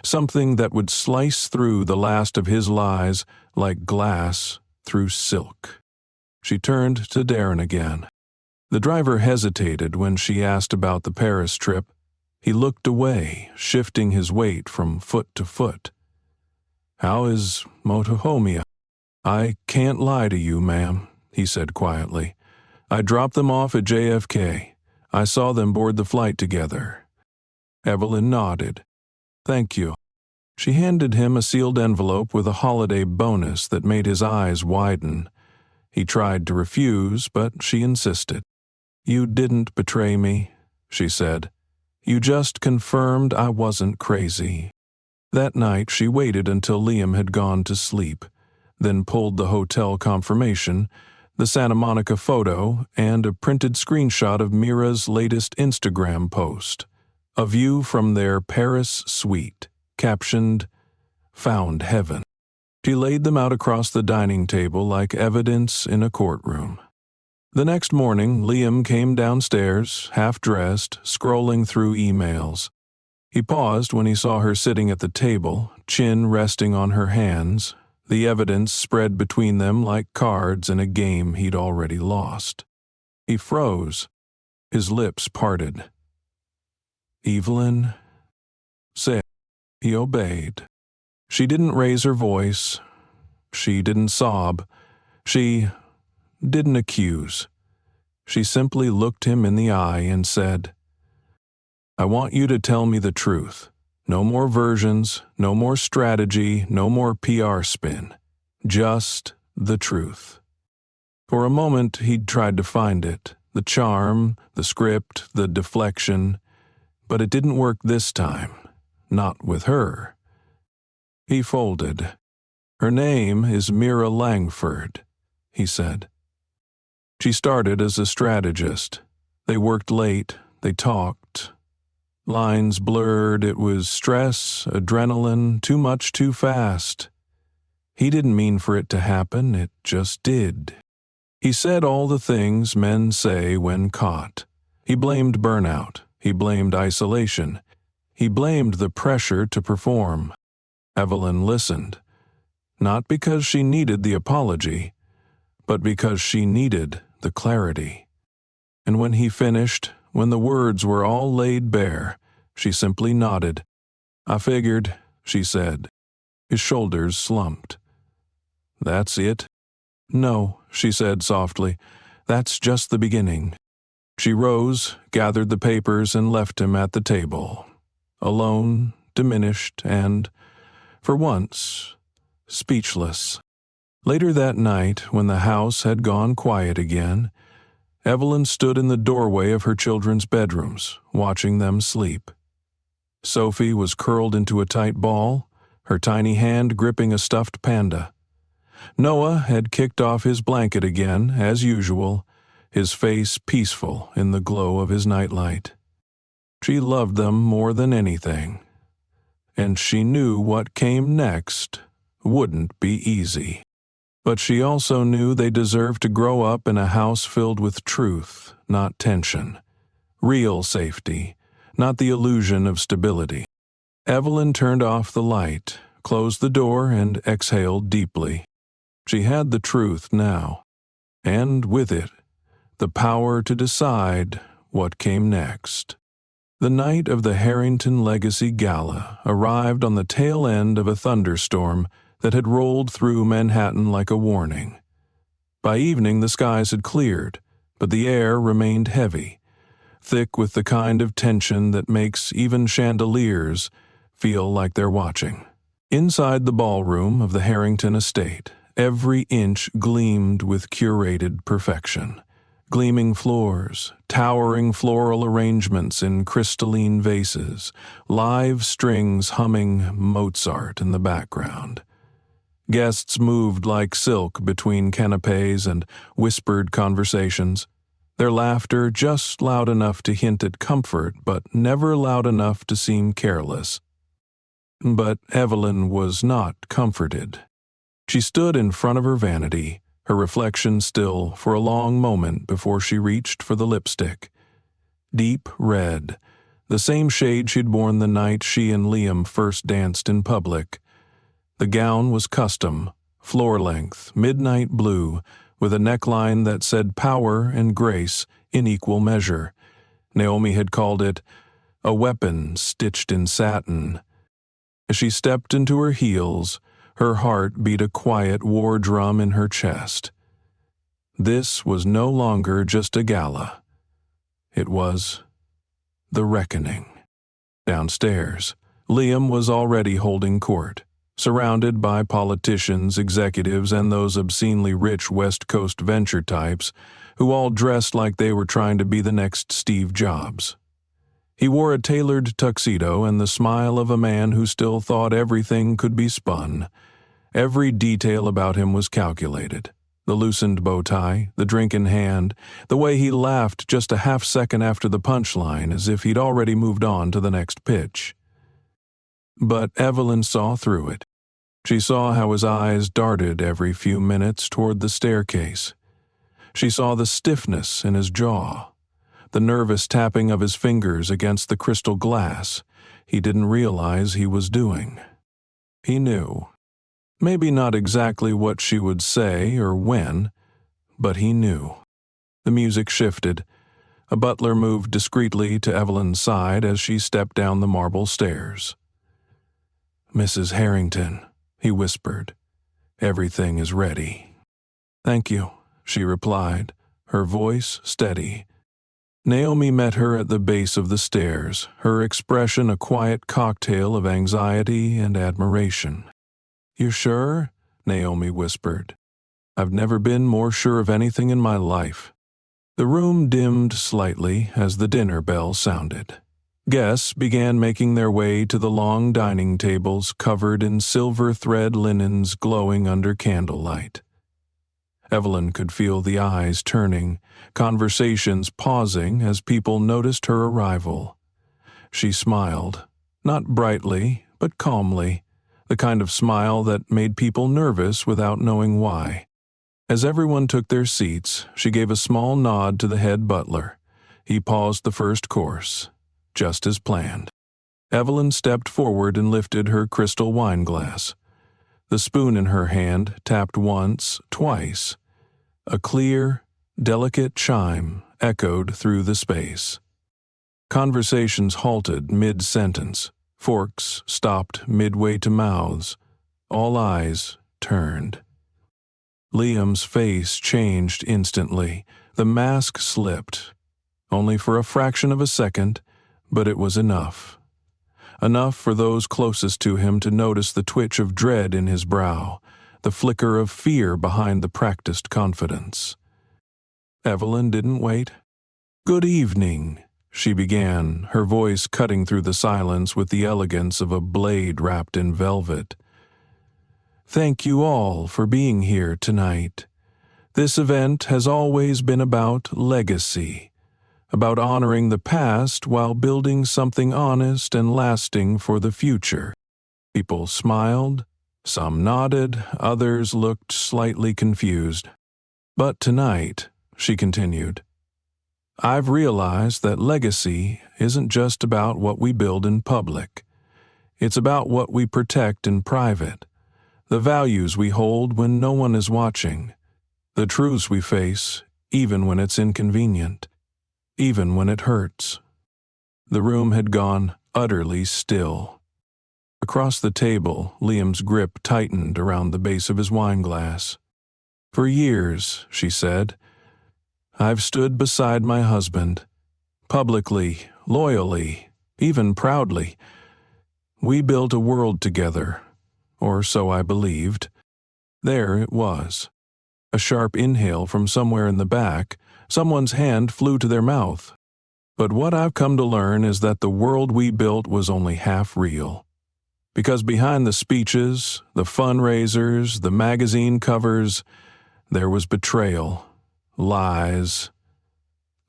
something that would slice through the last of his lies like glass through silk. She turned to Darren again. The driver hesitated when she asked about the Paris trip. He looked away, shifting his weight from foot to foot. "How is Motohomia?" "I can't lie to you, ma'am," he said quietly. "I dropped them off at JFK. I saw them board the flight together." Evelyn nodded. "Thank you." She handed him a sealed envelope with a holiday bonus that made his eyes widen. He tried to refuse, but she insisted. "You didn't betray me," she said. "You just confirmed I wasn't crazy." That night, she waited until Liam had gone to sleep, then pulled the hotel confirmation, the Santa Monica photo, and a printed screenshot of Mira's latest Instagram post, a view from their Paris suite, captioned, "Found Heaven." She laid them out across the dining table like evidence in a courtroom. The next morning, Liam came downstairs, half-dressed, scrolling through emails. He paused when he saw her sitting at the table, chin resting on her hands, the evidence spread between them like cards in a game he'd already lost. He froze. His lips parted. "Evelyn," said. He obeyed. She didn't raise her voice. She didn't sob. She didn't accuse. She simply looked him in the eye and said, "I want you to tell me the truth. No more versions, no more strategy, no more PR spin. Just the truth." For a moment, he'd tried to find it, the charm, the script, the deflection, but it didn't work this time, not with her. He folded. "Her name is Mira Langford," he said. She started as a strategist. They worked late, they talked. Lines blurred, it was stress, adrenaline, too much too fast. He didn't mean for it to happen, it just did. He said all the things men say when caught. He blamed burnout, he blamed isolation, he blamed the pressure to perform. Evelyn listened, not because she needed the apology, but because she needed the clarity. And when he finished, when the words were all laid bare, she simply nodded. "I figured," she said. His shoulders slumped. "That's it?" "No," she said softly. "That's just the beginning." She rose, gathered the papers, and left him at the table, alone, diminished, and, for once, speechless. Later that night, when the house had gone quiet again, Evelyn stood in the doorway of her children's bedrooms, watching them sleep. Sophie was curled into a tight ball, her tiny hand gripping a stuffed panda. Noah had kicked off his blanket again, as usual, his face peaceful in the glow of his nightlight. She loved them more than anything, and she knew what came next wouldn't be easy. But she also knew they deserved to grow up in a house filled with truth, not tension. Real safety, not the illusion of stability. Evelyn turned off the light, closed the door, and exhaled deeply. She had the truth now, and with it, the power to decide what came next. The night of the Harrington Legacy Gala arrived on the tail end of a thunderstorm that had rolled through Manhattan like a warning. By evening, the skies had cleared, but the air remained heavy, thick with the kind of tension that makes even chandeliers feel like they're watching. Inside the ballroom of the Harrington estate, every inch gleamed with curated perfection. Gleaming floors, towering floral arrangements in crystalline vases, live strings humming Mozart in the background. Guests moved like silk between canapés and whispered conversations, their laughter just loud enough to hint at comfort, but never loud enough to seem careless. But Evelyn was not comforted. She stood in front of her vanity, her reflection still for a long moment before she reached for the lipstick. Deep red, the same shade she'd worn the night she and Liam first danced in public. The gown was custom, floor-length, midnight blue, with a neckline that said power and grace in equal measure. Naomi had called it a weapon stitched in satin. As she stepped into her heels, her heart beat a quiet war drum in her chest. This was no longer just a gala. It was the reckoning. Downstairs, Liam was already holding court, surrounded by politicians, executives, and those obscenely rich West Coast venture types who all dressed like they were trying to be the next Steve Jobs. He wore a tailored tuxedo and the smile of a man who still thought everything could be spun. Every detail about him was calculated. The loosened bow tie, the drink in hand, the way he laughed just a half second after the punchline as if he'd already moved on to the next pitch. But Evelyn saw through it. She saw how his eyes darted every few minutes toward the staircase. She saw the stiffness in his jaw, the nervous tapping of his fingers against the crystal glass he didn't realize he was doing. He knew. Maybe not exactly what she would say or when, but he knew. The music shifted. A butler moved discreetly to Evelyn's side as she stepped down the marble stairs. "Mrs. Harrington," he whispered, "everything is ready." "Thank you," she replied, her voice steady. Naomi met her at the base of the stairs, her expression a quiet cocktail of anxiety and admiration. "You sure?" Naomi whispered. "I've never been more sure of anything in my life." The room dimmed slightly as the dinner bell sounded. Guests began making their way to the long dining tables covered in silver thread linens glowing under candlelight. Evelyn could feel the eyes turning, conversations pausing as people noticed her arrival. She smiled, not brightly, but calmly, the kind of smile that made people nervous without knowing why. As everyone took their seats, she gave a small nod to the head butler. He paused the first course, just as planned. Evelyn stepped forward and lifted her crystal wine glass. The spoon in her hand tapped once, twice. A clear, delicate chime echoed through the space. Conversations halted mid-sentence. Forks stopped midway to mouths. All eyes turned. Liam's face changed instantly. The mask slipped. Only for a fraction of a second, but it was enough. Enough for those closest to him to notice the twitch of dread in his brow, the flicker of fear behind the practiced confidence. Evelyn didn't wait. "Good evening," she began, her voice cutting through the silence with the elegance of a blade wrapped in velvet. "Thank you all for being here tonight. This event has always been about legacy, about honoring the past while building something honest and lasting for the future." People smiled, some nodded, others looked slightly confused. "But tonight," she continued, "I've realized that legacy isn't just about what we build in public. It's about what we protect in private, the values we hold when no one is watching, the truths we face even when it's inconvenient, even when it hurts." The room had gone utterly still. Across the table, Liam's grip tightened around the base of his wineglass. "For years," she said, "I've stood beside my husband, publicly, loyally, even proudly. We built a world together, or so I believed." There it was. A sharp inhale from somewhere in the back. Someone's hand flew to their mouth. "But what I've come to learn is that the world we built was only half real. Because behind the speeches, the fundraisers, the magazine covers, there was betrayal, lies,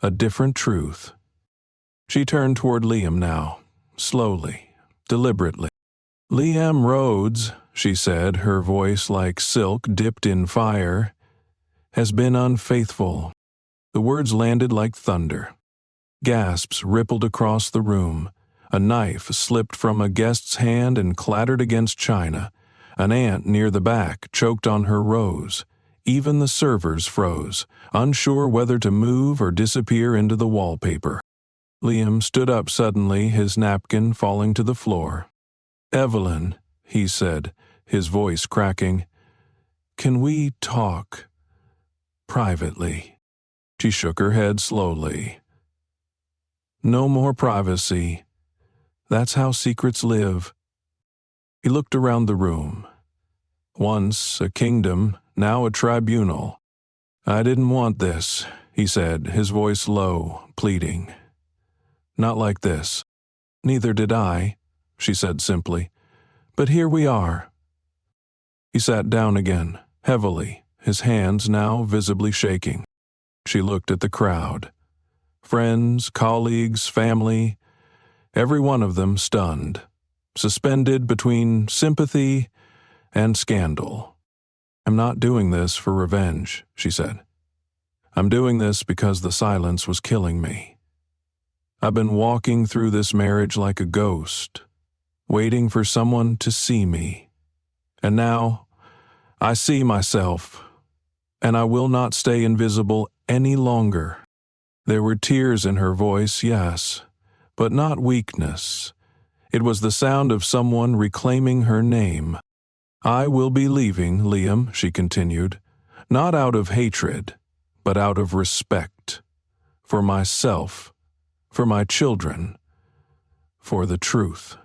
a different truth." She turned toward Liam now, slowly, deliberately. "Liam Rhodes," she said, her voice like silk dipped in fire, "has been unfaithful." The words landed like thunder. Gasps rippled across the room. A knife slipped from a guest's hand and clattered against china. An ant near the back choked on her rose. Even the servers froze, unsure whether to move or disappear into the wallpaper. Liam stood up suddenly, his napkin falling to the floor. "Evelyn," he said, his voice cracking, "can we talk privately?" She shook her head slowly. "No more privacy. That's how secrets live." He looked around the room. Once a kingdom, now a tribunal. "I didn't want this," he said, his voice low, pleading. Not like this. Neither did I, she said simply. But here we are. He sat down again, heavily, his hands now visibly shaking. She looked at the crowd. Friends, colleagues, family, every one of them stunned, suspended between sympathy and scandal. I'm not doing this for revenge, she said. I'm doing this because the silence was killing me. I've been walking through this marriage like a ghost, waiting for someone to see me. And now, I see myself, and I will not stay invisible any longer. There were tears in her voice, yes, but not weakness. It was the sound of someone reclaiming her name. I will be leaving, Liam, she continued, not out of hatred, but out of respect. For myself, for my children, for the truth.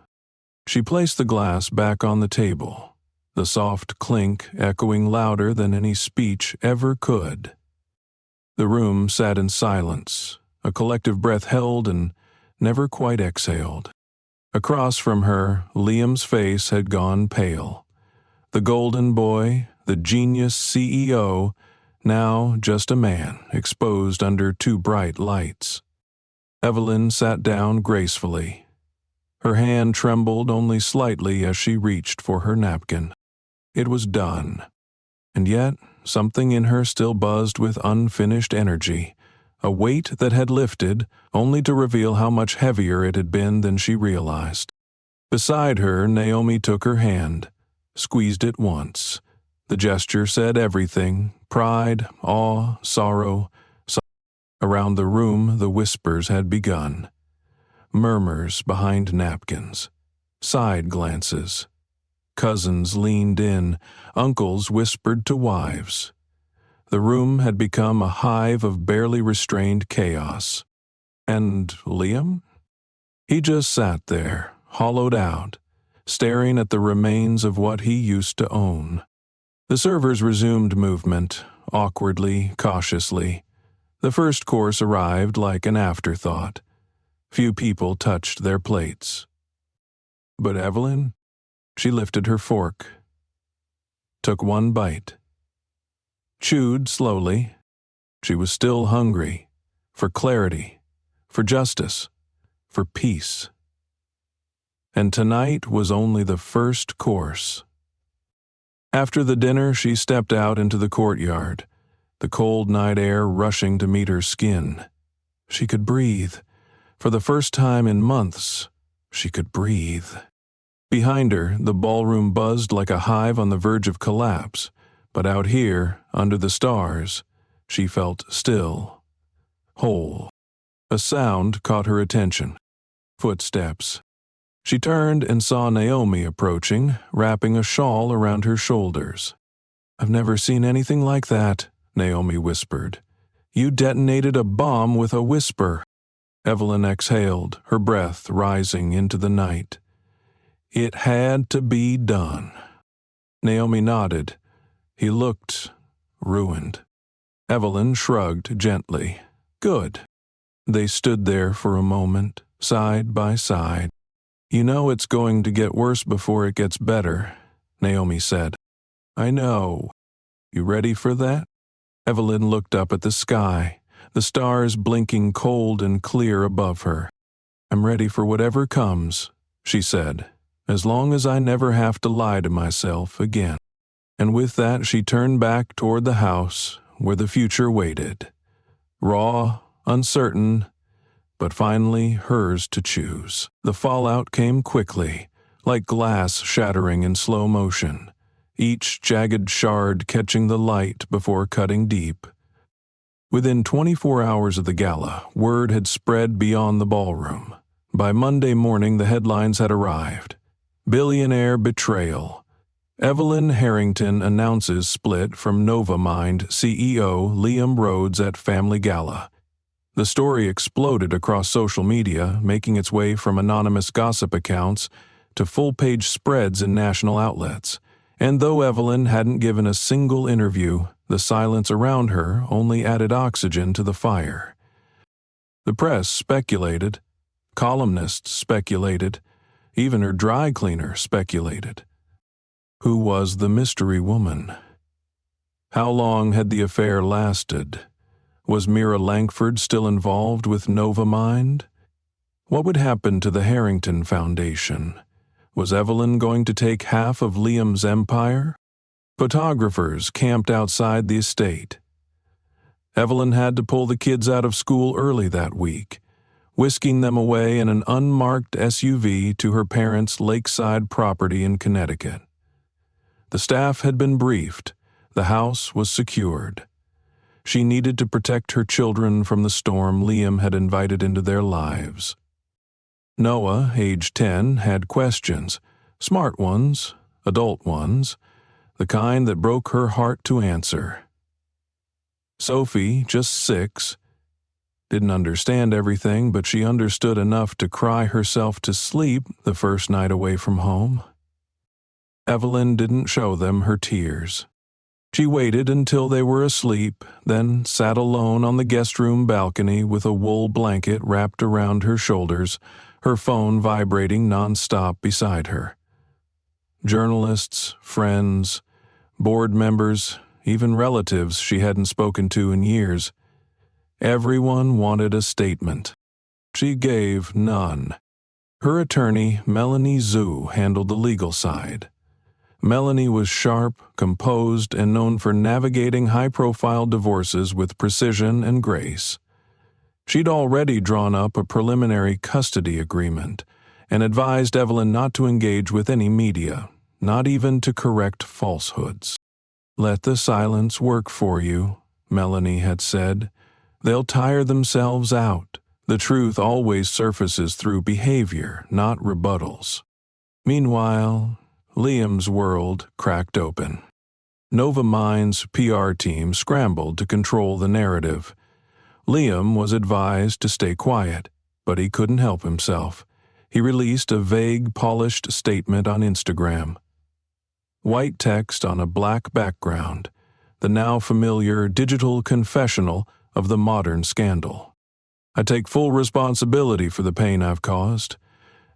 She placed the glass back on the table, the soft clink echoing louder than any speech ever could. The room sat in silence, a collective breath held and never quite exhaled. Across from her, Liam's face had gone pale. The golden boy, the genius CEO, now just a man exposed under two bright lights. Evelyn sat down gracefully. Her hand trembled only slightly as she reached for her napkin. It was done. And yet, something in her still buzzed with unfinished energy, a weight that had lifted, only to reveal how much heavier it had been than she realized. Beside her, Naomi took her hand, squeezed it once. The gesture said everything: pride, awe, sorrow. Around the room, the whispers had begun. Murmurs behind napkins, side glances. Cousins leaned in, uncles whispered to wives. The room had become a hive of barely restrained chaos. And Liam? He just sat there, hollowed out, staring at the remains of what he used to own. The servers resumed movement, awkwardly, cautiously. The first course arrived like an afterthought. Few people touched their plates. But Evelyn? She lifted her fork, took one bite, chewed slowly. She was still hungry, for clarity, for justice, for peace. And tonight was only the first course. After the dinner, she stepped out into the courtyard, the cold night air rushing to meet her skin. She could breathe. For the first time in months, she could breathe. Behind her, the ballroom buzzed like a hive on the verge of collapse, but out here, under the stars, she felt still, whole. A sound caught her attention. Footsteps. She turned and saw Naomi approaching, wrapping a shawl around her shoulders. "I've never seen anything like that," Naomi whispered. "You detonated a bomb with a whisper." Evelyn exhaled, her breath rising into the night. It had to be done. Naomi nodded. He looked ruined. Evelyn shrugged gently. Good. They stood there for a moment, side by side. "You know it's going to get worse before it gets better," Naomi said. "I know. You ready for that?" Evelyn looked up at the sky, the stars blinking cold and clear above her. "I'm ready for whatever comes," she said, "as long as I never have to lie to myself again." And with that she turned back toward the house where the future waited. Raw, uncertain, but finally hers to choose. The fallout came quickly, like glass shattering in slow motion, each jagged shard catching the light before cutting deep. Within 24 hours of the gala, word had spread beyond the ballroom. By Monday morning, the headlines had arrived. Billionaire betrayal. Evelyn Harrington announces split from Novamind CEO Liam Rhodes at family gala. The story exploded across social media, making its way from anonymous gossip accounts to full-page spreads in national outlets. And though Evelyn hadn't given a single interview, the silence around her only added oxygen to the fire. The press speculated, Columnists speculated. Even her dry cleaner speculated. Who was the mystery woman? How long had the affair lasted? Was Mira Langford still involved with Novamind? What would happen to the Harrington Foundation? Was Evelyn going to take half of Liam's empire? Photographers camped outside the estate. Evelyn had to pull the kids out of school early that week, whisking them away in an unmarked SUV to her parents' lakeside property in Connecticut. The staff had been briefed. The house was secured. She needed to protect her children from the storm Liam had invited into their lives. Noah, age 10, had questions, smart ones, adult ones, the kind that broke her heart to answer. Sophie, just 6, didn't understand everything, but she understood enough to cry herself to sleep the first night away from home. Evelyn didn't show them her tears. She waited until they were asleep, then sat alone on the guest room balcony with a wool blanket wrapped around her shoulders, her phone vibrating nonstop beside her. Journalists, friends, board members, even relatives she hadn't spoken to in years. Everyone wanted a statement. She gave none. Her attorney, Melanie Zhu, handled the legal side. Melanie was sharp, composed, and known for navigating high-profile divorces with precision and grace. She'd already drawn up a preliminary custody agreement and advised Evelyn not to engage with any media, not even to correct falsehoods. "Let the silence work for you," Melanie had said. "They'll tire themselves out. The truth always surfaces through behavior, not rebuttals." Meanwhile, Liam's world cracked open. Novamind's PR team scrambled to control the narrative. Liam was advised to stay quiet, but he couldn't help himself. He released a vague, polished statement on Instagram. White text on a black background, the now familiar digital confessional of the modern scandal. "I take full responsibility for the pain I've caused.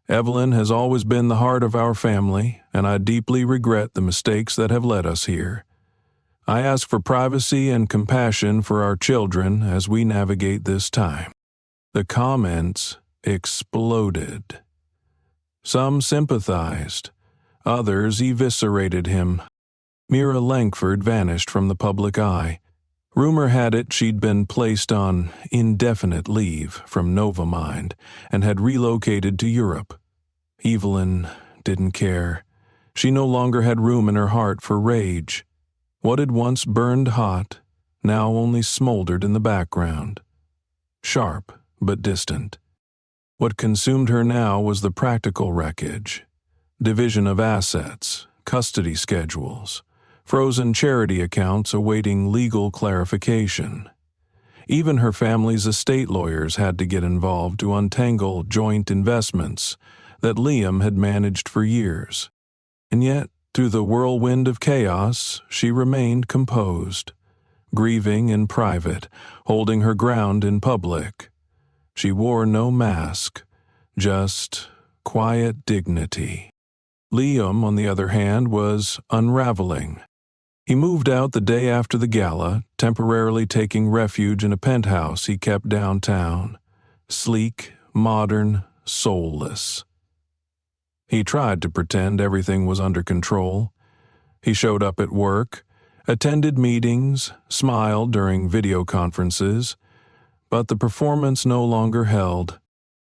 Evelyn has always been the heart of our family, and I deeply regret the mistakes that have led us here. I ask for privacy and compassion for our children as we navigate this time." The comments exploded. Some sympathized. Others eviscerated him. Mira Langford vanished from the public eye. Rumor had it she'd been placed on indefinite leave from Novamind and had relocated to Europe. Evelyn didn't care. She no longer had room in her heart for rage. What had once burned hot now only smoldered in the background. Sharp, but distant. What consumed her now was the practical wreckage. Division of assets, custody schedules, frozen charity accounts awaiting legal clarification. Even her family's estate lawyers had to get involved to untangle joint investments that Liam had managed for years. And yet, through the whirlwind of chaos, she remained composed, grieving in private, holding her ground in public. She wore no mask, just quiet dignity. Liam, on the other hand, was unraveling. He moved out the day after the gala, temporarily taking refuge in a penthouse he kept downtown. Sleek, modern, soulless. He tried to pretend everything was under control. He showed up at work, attended meetings, smiled during video conferences, but the performance no longer held.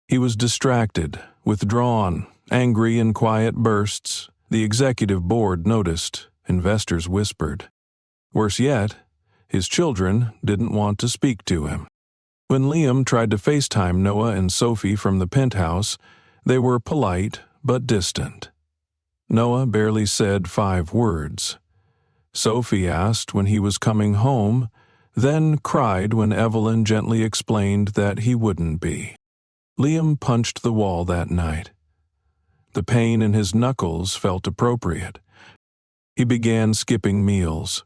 He was distracted, withdrawn, angry in quiet bursts. The executive board noticed. Investors whispered. Worse yet, his children didn't want to speak to him. When Liam tried to FaceTime Noah and Sophie from the penthouse, they were polite but distant. Noah barely said 5 words. Sophie asked when he was coming home, then cried when Evelyn gently explained that he wouldn't be. Liam punched the wall that night. The pain in his knuckles felt appropriate. He began skipping meals.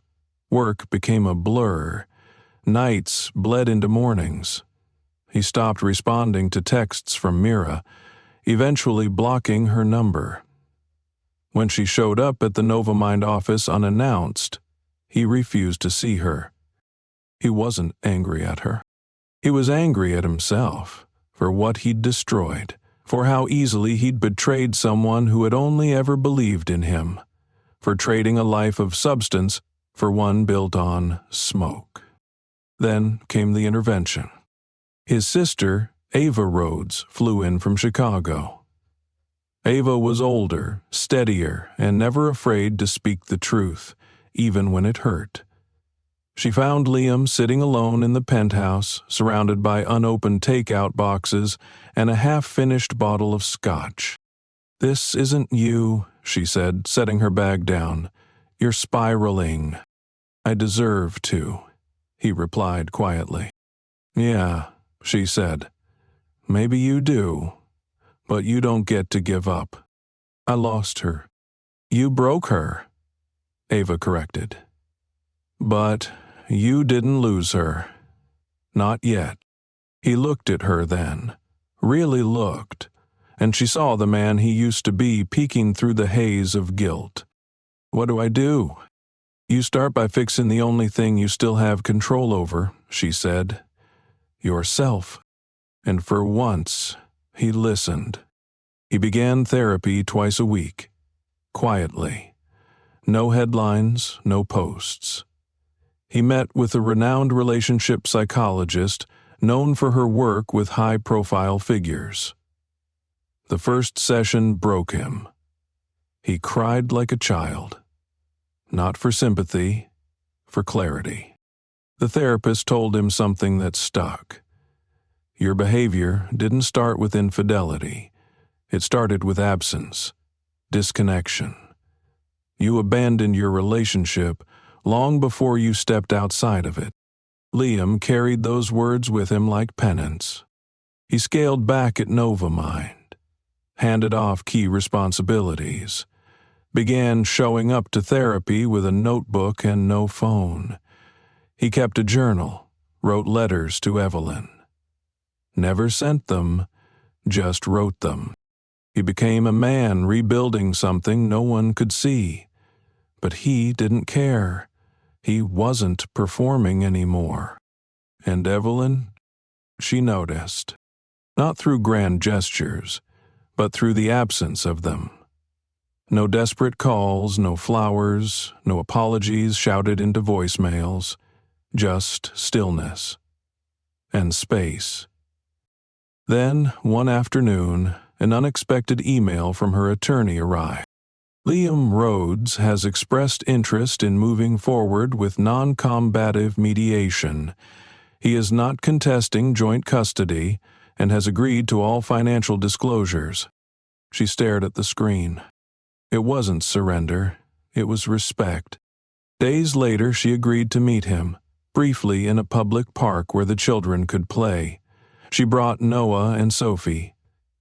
Work became a blur. Nights bled into mornings. He stopped responding to texts from Mira, eventually blocking her number. When she showed up at the Novamind office unannounced, he refused to see her. He wasn't angry at her. He was angry at himself for what he'd destroyed, for how easily he'd betrayed someone who had only ever believed in him, for trading a life of substance for one built on smoke. Then came the intervention. His sister, Ava Rhodes, flew in from Chicago. Ava was older, steadier, and never afraid to speak the truth, even when it hurt. She found Liam sitting alone in the penthouse, surrounded by unopened takeout boxes and a half-finished bottle of scotch. "This isn't you," she said, setting her bag down. "You're spiraling." "I deserve to," he replied quietly. "Yeah," she said. "Maybe you do, but you don't get to give up." "I lost her." "You broke her," Ava corrected. "But you didn't lose her. Not yet." He looked at her then, really looked, and she saw the man he used to be peeking through the haze of guilt. "What do I do?" "You start by fixing the only thing you still have control over," she said. "Yourself." And for once, he listened. He began therapy twice a week, quietly. No headlines, no posts. He met with a renowned relationship psychologist known for her work with high-profile figures. The first session broke him. He cried like a child. Not for sympathy, for clarity. The therapist told him something that stuck. Your behavior didn't start with infidelity. It started with absence, disconnection. You abandoned your relationship long before you stepped outside of it. Liam carried those words with him like penance. He scaled back at Novamind, handed off key responsibilities, began showing up to therapy with a notebook and no phone. He kept a journal, wrote letters to Evelyn. Never sent them, just wrote them. He became a man rebuilding something no one could see. But he didn't care. He wasn't performing anymore. And Evelyn, she noticed. Not through grand gestures, but through the absence of them. No desperate calls, no flowers, no apologies shouted into voicemails. Just stillness. And space. Then, one afternoon, an unexpected email from her attorney arrived. Liam Rhodes has expressed interest in moving forward with non-combative mediation. He is not contesting joint custody and has agreed to all financial disclosures. She stared at the screen. It wasn't surrender, it was respect. Days later, she agreed to meet him, briefly in a public park where the children could play. She brought Noah and Sophie.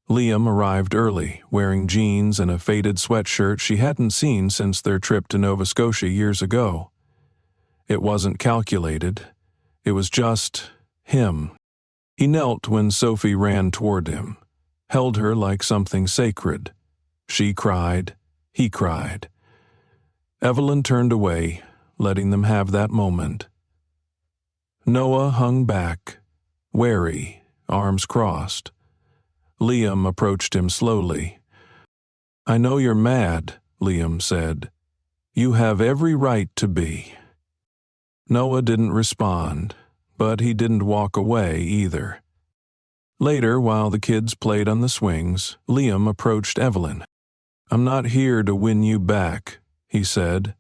Liam arrived early, wearing jeans and a faded sweatshirt she hadn't seen since their trip to Nova Scotia years ago. It wasn't calculated. It was just him. He knelt when Sophie ran toward him, held her like something sacred. She cried. He cried. Evelyn turned away, letting them have that moment. Noah hung back, wary, arms crossed. Liam approached him slowly. "I know you're mad," Liam said. "You have every right to be." Noah didn't respond, but he didn't walk away either. Later, while the kids played on the swings, Liam approached Evelyn. "I'm not here to win you back," he said.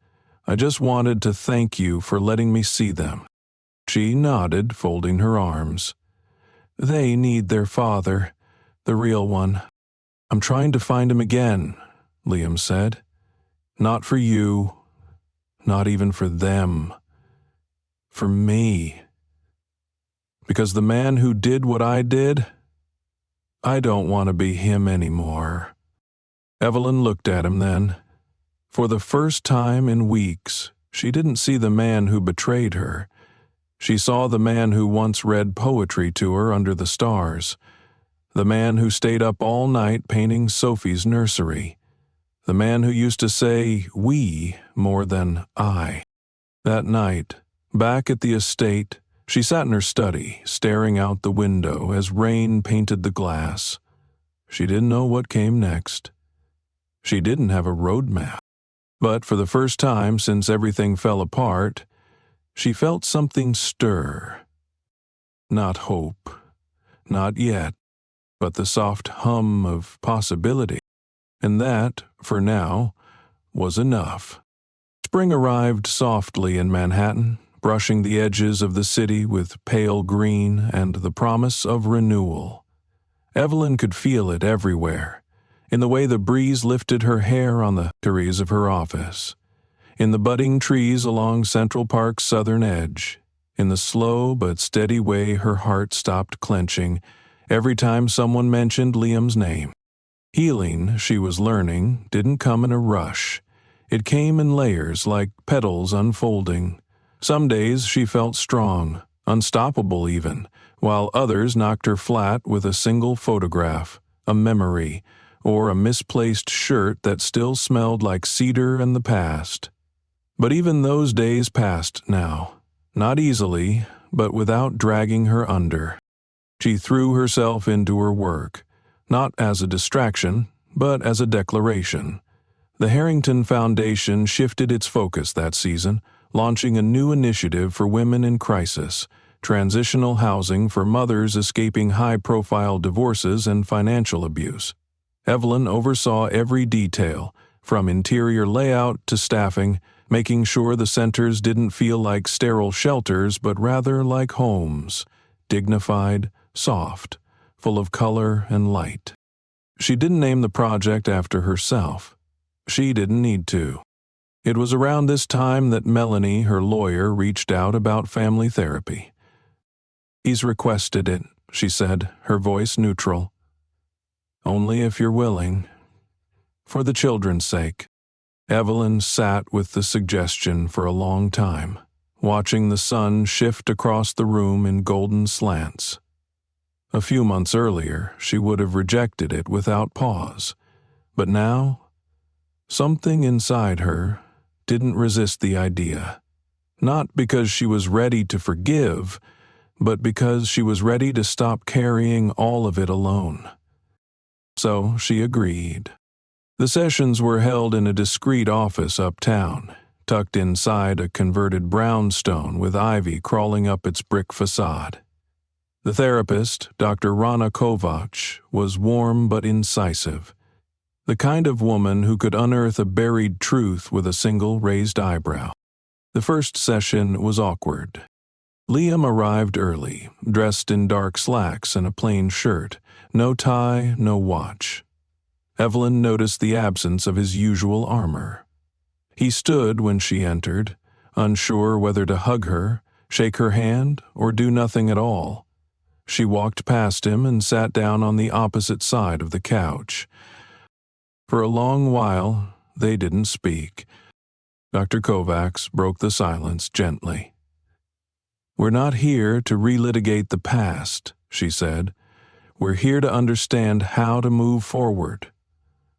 "I just wanted to thank you for letting me see them." She nodded, folding her arms. "They need their father. The real one." "I'm trying to find him again," Liam said. "Not for you, not even for them. For me. Because the man who did what I did, I don't want to be him anymore." Evelyn looked at him then. For the first time in weeks, she didn't see the man who betrayed her. She saw the man who once read poetry to her under the stars, the man who stayed up all night painting Sophie's nursery, the man who used to say "we" more than "I." That night, back at the estate, she sat in her study, staring out the window as rain painted the glass. She didn't know what came next. She didn't have a road map. But for the first time since everything fell apart, she felt something stir. Not hope, not yet, but the soft hum of possibility. And that, for now, was enough. Spring arrived softly in Manhattan, brushing the edges of the city with pale green and the promise of renewal. Evelyn could feel it everywhere, in the way the breeze lifted her hair on the trees of her office, in the budding trees along Central Park's southern edge, in the slow but steady way her heart stopped clenching every time someone mentioned Liam's name. Healing, she was learning, didn't come in a rush. It came in layers like petals unfolding. Some days she felt strong, unstoppable even, while others knocked her flat with a single photograph, a memory, or a misplaced shirt that still smelled like cedar and the past. But even those days passed now, not easily, but without dragging her under. She threw herself into her work, not as a distraction, but as a declaration. The Harrington Foundation shifted its focus that season, launching a new initiative for women in crisis, transitional housing for mothers escaping high-profile divorces and financial abuse. Evelyn oversaw every detail, from interior layout to staffing, making sure the centers didn't feel like sterile shelters but rather like homes, dignified, soft, full of color and light. She didn't name the project after herself. She didn't need to. It was around this time that Melanie, her lawyer, reached out about family therapy. "He's requested it," she said, her voice neutral. "Only if you're willing. For the children's sake." Evelyn sat with the suggestion for a long time, watching the sun shift across the room in golden slants. A few months earlier, she would have rejected it without pause, but now, something inside her didn't resist the idea, not because she was ready to forgive, but because she was ready to stop carrying all of it alone. So she agreed. The sessions were held in a discreet office uptown, tucked inside a converted brownstone with ivy crawling up its brick facade. The therapist, Dr. Rana Kovac, was warm but incisive, the kind of woman who could unearth a buried truth with a single raised eyebrow. The first session was awkward. Liam arrived early, dressed in dark slacks and a plain shirt, no tie, no watch. Evelyn noticed the absence of his usual armor. He stood when she entered, unsure whether to hug her, shake her hand, or do nothing at all. She walked past him and sat down on the opposite side of the couch. For a long while, they didn't speak. Dr. Kovacs broke the silence gently. "We're not here to relitigate the past," she said. "We're here to understand how to move forward.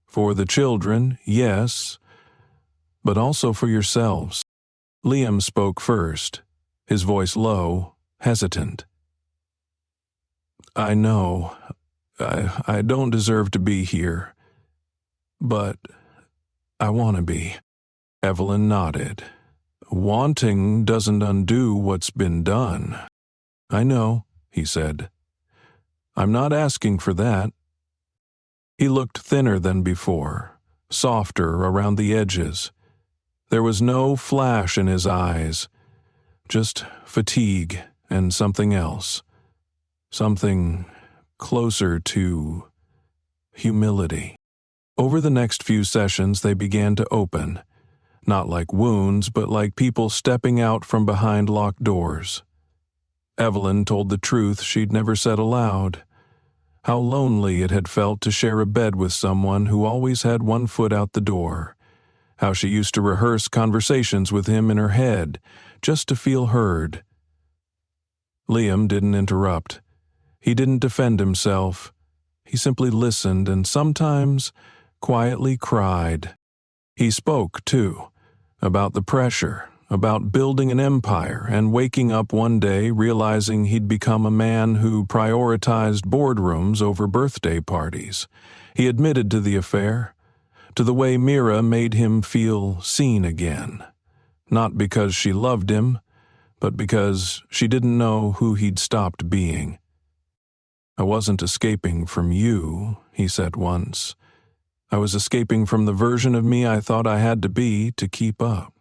For the children, yes, but also for yourselves." Liam spoke first, his voice low, hesitant. "I know. I don't deserve to be here. But I want to be." Evelyn nodded. "Wanting doesn't undo what's been done." "I know," he said. "I'm not asking for that." He looked thinner than before, softer around the edges. There was no flash in his eyes, just fatigue and something else. Something closer to humility. Over the next few sessions they began to open, not like wounds, but like people stepping out from behind locked doors. Evelyn told the truth she'd never said aloud. How lonely it had felt to share a bed with someone who always had one foot out the door. How she used to rehearse conversations with him in her head, just to feel heard. Liam didn't interrupt. He didn't defend himself. He simply listened and sometimes quietly cried. He spoke, too, about the pressure, about building an empire and waking up one day realizing he'd become a man who prioritized boardrooms over birthday parties. He admitted to the affair, to the way Mira made him feel seen again. Not because she loved him, but because she didn't know who he'd stopped being. "I wasn't escaping from you," he said once. "I was escaping from the version of me I thought I had to be to keep up."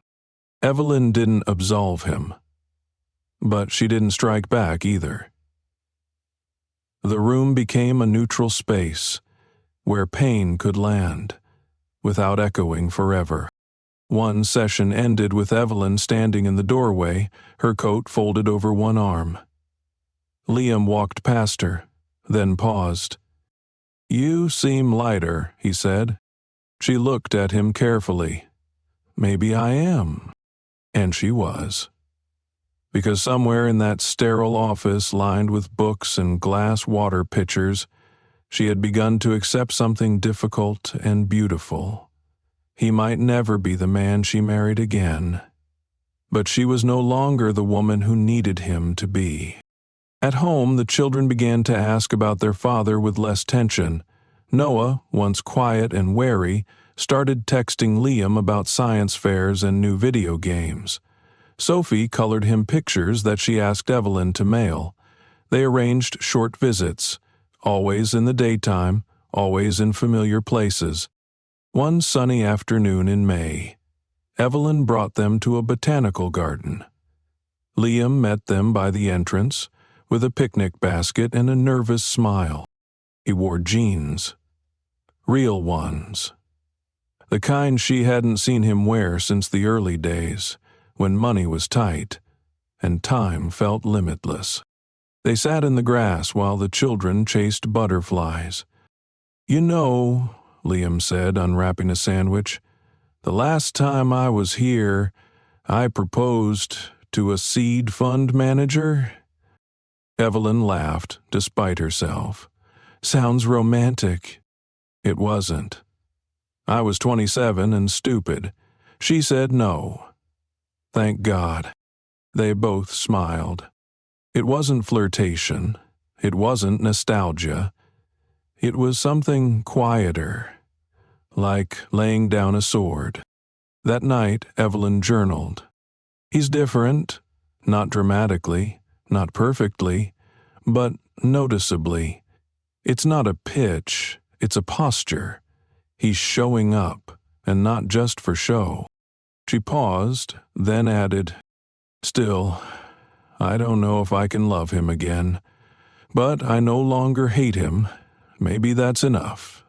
Evelyn didn't absolve him, but she didn't strike back either. The room became a neutral space where pain could land without echoing forever. One session ended with Evelyn standing in the doorway, her coat folded over one arm. Liam walked past her, then paused. "You seem lighter," he said. She looked at him carefully. "Maybe I am." And she was. Because somewhere in that sterile office lined with books and glass water pitchers, she had begun to accept something difficult and beautiful. He might never be the man she married again, but she was no longer the woman who needed him to be. At home, the children began to ask about their father with less tension. Noah, once quiet and wary, started texting Liam about science fairs and new video games. Sophie colored him pictures that she asked Evelyn to mail. They arranged short visits, always in the daytime, always in familiar places. One sunny afternoon in May, Evelyn brought them to a botanical garden. Liam met them by the entrance, with a picnic basket and a nervous smile. He wore jeans. Real ones. The kind she hadn't seen him wear since the early days, when money was tight, and time felt limitless. They sat in the grass while the children chased butterflies. "You know," Liam said, unwrapping a sandwich, "the last time I was here, I proposed to a seed fund manager." Evelyn laughed, despite herself. "Sounds romantic." It wasn't. I was 27 and stupid. She said no. Thank God. They both smiled. It wasn't flirtation. It wasn't nostalgia. It was something quieter, like laying down a sword. That night, Evelyn journaled. "He's different, not dramatically, not perfectly, but noticeably. It's not a pitch, it's a posture. He's showing up, and not just for show." She paused, then added, "Still, I don't know if I can love him again. But I no longer hate him. Maybe that's enough.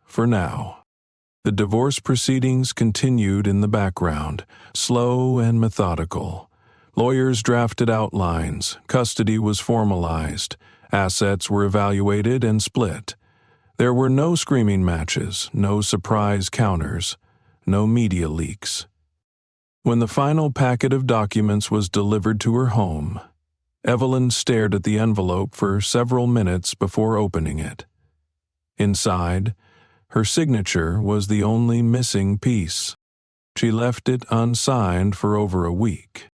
For now." The divorce proceedings continued in the background, slow and methodical. Lawyers drafted outlines, custody was formalized, assets were evaluated and split. There were no screaming matches, no surprise counters, no media leaks. When the final packet of documents was delivered to her home, Evelyn stared at the envelope for several minutes before opening it. Inside, her signature was the only missing piece. She left it unsigned for over a week.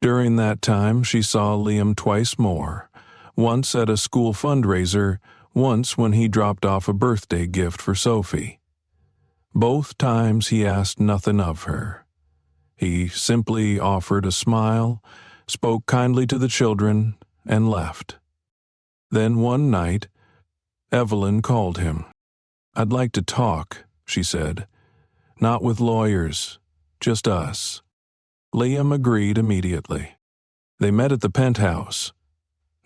During that time, she saw Liam twice more, once at a school fundraiser, once when he dropped off a birthday gift for Sophie. Both times he asked nothing of her. He simply offered a smile, spoke kindly to the children, and left. Then one night, Evelyn called him. "I'd like to talk," she said. "Not with lawyers, just us." Liam agreed immediately. They met at the penthouse.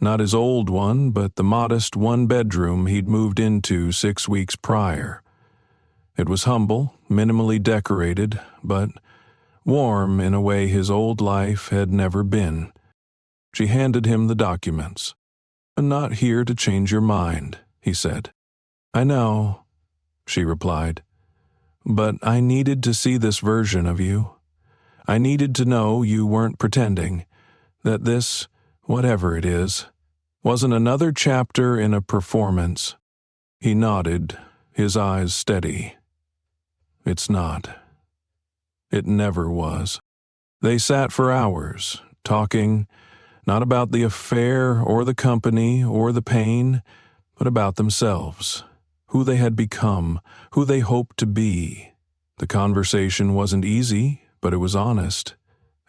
Not his old one, but the modest one-bedroom he'd moved into 6 weeks prior. It was humble, minimally decorated, but warm in a way his old life had never been. She handed him the documents. "I'm not here to change your mind," he said. "I know," she replied. "But I needed to see this version of you. I needed to know you weren't pretending, that this whatever it is, wasn't another chapter in a performance. He nodded, his eyes steady. It's not. It never was. They sat for hours, talking, not about the affair or the company or the pain, but about themselves, who they had become, who they hoped to be. The conversation wasn't easy, but it was honest.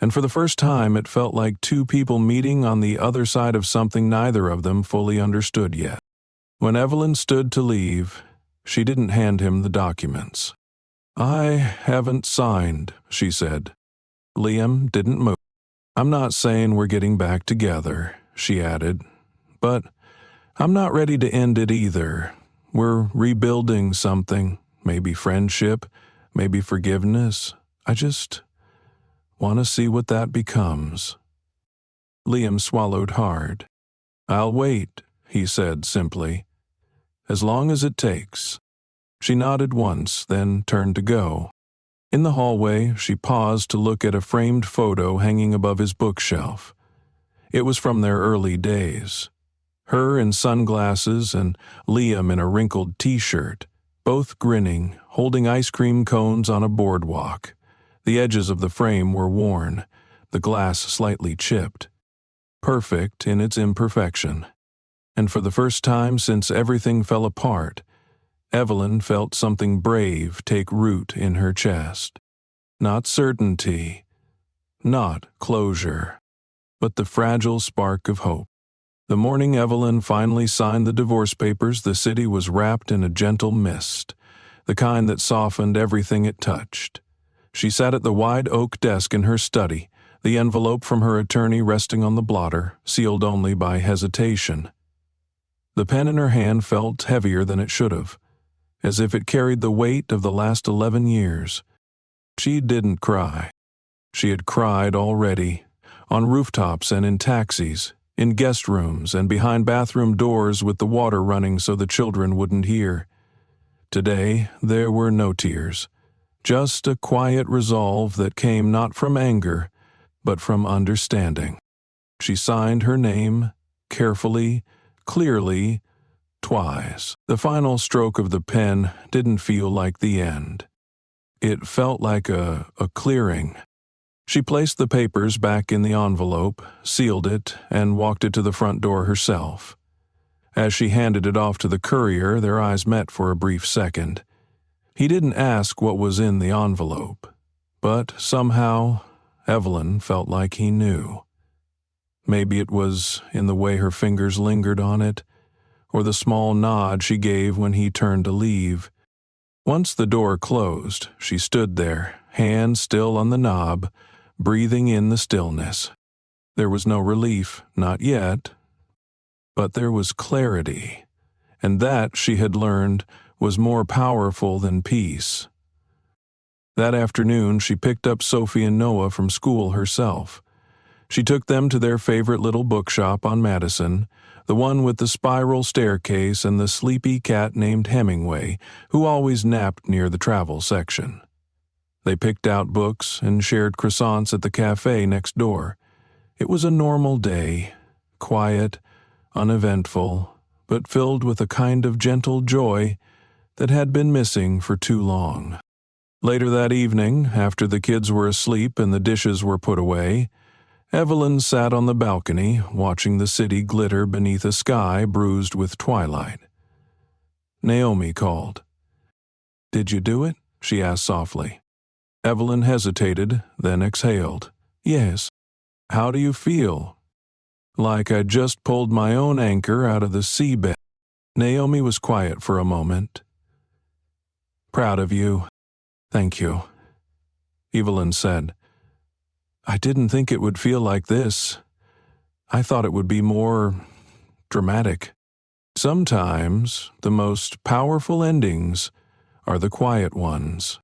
And for the first time, it felt like two people meeting on the other side of something neither of them fully understood yet. When Evelyn stood to leave, she didn't hand him the documents. "I haven't signed," she said. Liam didn't move. "I'm not saying we're getting back together," she added, "but I'm not ready to end it either. We're rebuilding something, maybe friendship, maybe forgiveness. I just want to see what that becomes." Liam swallowed hard. "I'll wait," he said simply. "As long as it takes." She nodded once, then turned to go. In the hallway, she paused to look at a framed photo hanging above his bookshelf. It was from their early days. Her in sunglasses and Liam in a wrinkled t-shirt, both grinning, holding ice cream cones on a boardwalk. The edges of the frame were worn, the glass slightly chipped. Perfect in its imperfection. And for the first time since everything fell apart, Evelyn felt something brave take root in her chest. Not certainty, not closure, but the fragile spark of hope. The morning Evelyn finally signed the divorce papers, the city was wrapped in a gentle mist, the kind that softened everything it touched. She sat at the wide oak desk in her study, the envelope from her attorney resting on the blotter, sealed only by hesitation. The pen in her hand felt heavier than it should have, as if it carried the weight of the last 11 years. She didn't cry. She had cried already, on rooftops and in taxis, in guest rooms and behind bathroom doors with the water running so the children wouldn't hear. Today, there were no tears, just a quiet resolve that came not from anger, but from understanding. She signed her name, carefully, clearly, twice. The final stroke of the pen didn't feel like the end. It felt like a clearing. She placed the papers back in the envelope, sealed it, and walked it to the front door herself. As she handed it off to the courier, their eyes met for a brief second. He didn't ask what was in the envelope, but somehow Evelyn felt like he knew. Maybe it was in the way her fingers lingered on it, or the small nod she gave when he turned to leave. Once the door closed, she stood there, hand still on the knob, breathing in the stillness. There was no relief, not yet, but there was clarity, and that, she had learned, was more powerful than peace. That afternoon, she picked up Sophie and Noah from school herself. She took them to their favorite little bookshop on Madison, the one with the spiral staircase and the sleepy cat named Hemingway, who always napped near the travel section. They picked out books and shared croissants at the cafe next door. It was a normal day, quiet, uneventful, but filled with a kind of gentle joy that had been missing for too long. Later that evening, after the kids were asleep and the dishes were put away, Evelyn sat on the balcony, watching the city glitter beneath a sky bruised with twilight. Naomi called. "Did you do it?" she asked softly. Evelyn hesitated, then exhaled. "Yes." "How do you feel?" "Like I just pulled my own anchor out of the seabed." Naomi was quiet for a moment. "Proud of you. Thank you," Evelyn said. "I didn't think it would feel like this. I thought it would be more dramatic. Sometimes the most powerful endings are the quiet ones."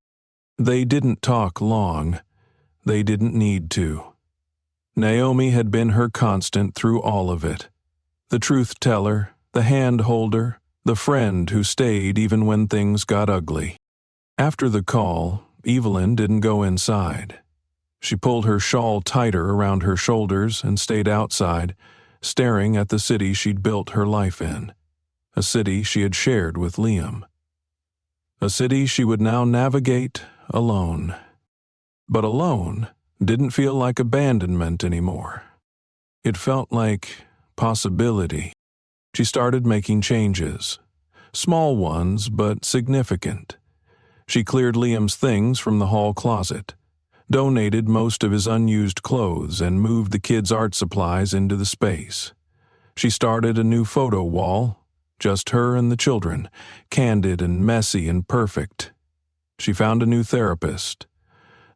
They didn't talk long. They didn't need to. Naomi had been her constant through all of it. The truth-teller, the hand-holder, the friend who stayed even when things got ugly. After the call, Evelyn didn't go inside. She pulled her shawl tighter around her shoulders and stayed outside, staring at the city she'd built her life in, a city she had shared with Liam. A city she would now navigate alone. But alone didn't feel like abandonment anymore. It felt like possibility. She started making changes, small ones but significant. She cleared Liam's things from the hall closet, donated most of his unused clothes, and moved the kids' art supplies into the space. She started a new photo wall, just her and the children, candid and messy and perfect. She found a new therapist,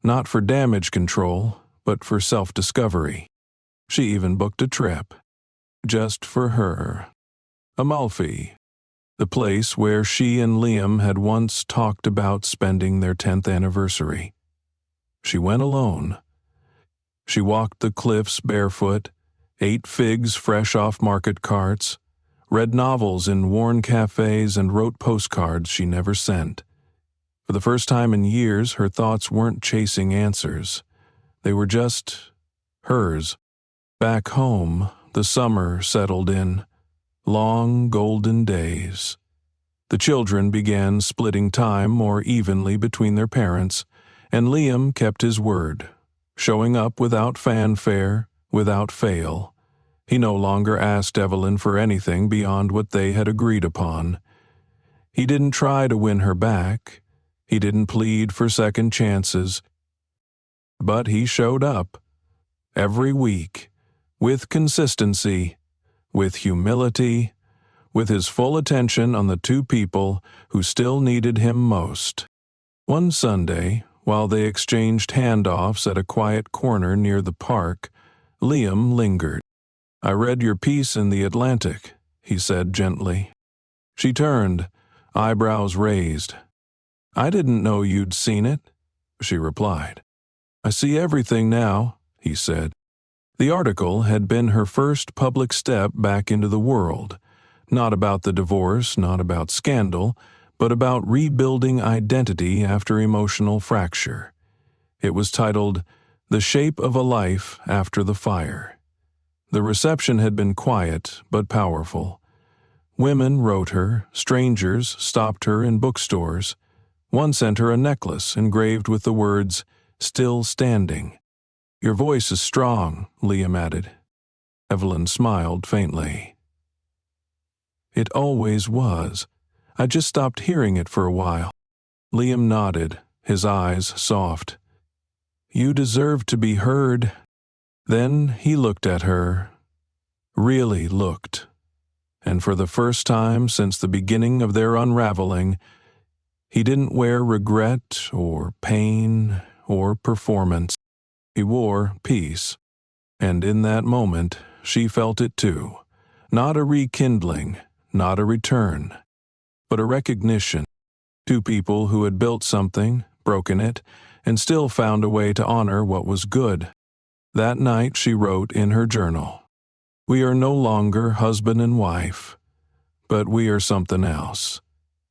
not for damage control, but for self-discovery. She even booked a trip, just for her. Amalfi, the place where she and Liam had once talked about spending their 10th anniversary. She went alone. She walked the cliffs barefoot, ate figs fresh off market carts, read novels in worn cafes, and wrote postcards she never sent. For the first time in years, her thoughts weren't chasing answers. They were just hers. Back home, the summer settled in. Long, golden days. The children began splitting time more evenly between their parents, and Liam kept his word, showing up without fanfare, without fail. He no longer asked Evelyn for anything beyond what they had agreed upon. He didn't try to win her back. He didn't plead for second chances. But he showed up, every week, with consistency, with humility, with his full attention on the two people who still needed him most. One Sunday, while they exchanged handoffs at a quiet corner near the park, Liam lingered. "I read your piece in The Atlantic," he said gently. She turned, eyebrows raised. "I didn't know you'd seen it," she replied. "I see everything now," he said. The article had been her first public step back into the world, not about the divorce, not about scandal, but about rebuilding identity after emotional fracture. It was titled, "The Shape of a Life After the Fire." The reception had been quiet but powerful. Women wrote her, strangers stopped her in bookstores. One sent her a necklace engraved with the words, "Still Standing." "Your voice is strong," Liam added. Evelyn smiled faintly. "It always was. I just stopped hearing it for a while." Liam nodded, his eyes soft. "You deserve to be heard." Then he looked at her, really looked, and for the first time since the beginning of their unraveling, he didn't wear regret or pain or performance. He wore peace, and in that moment she felt it too. Not a rekindling, not a return, but a recognition. Two people who had built something, broken it, and still found a way to honor what was good. That night she wrote in her journal, "We are no longer husband and wife, but we are something else.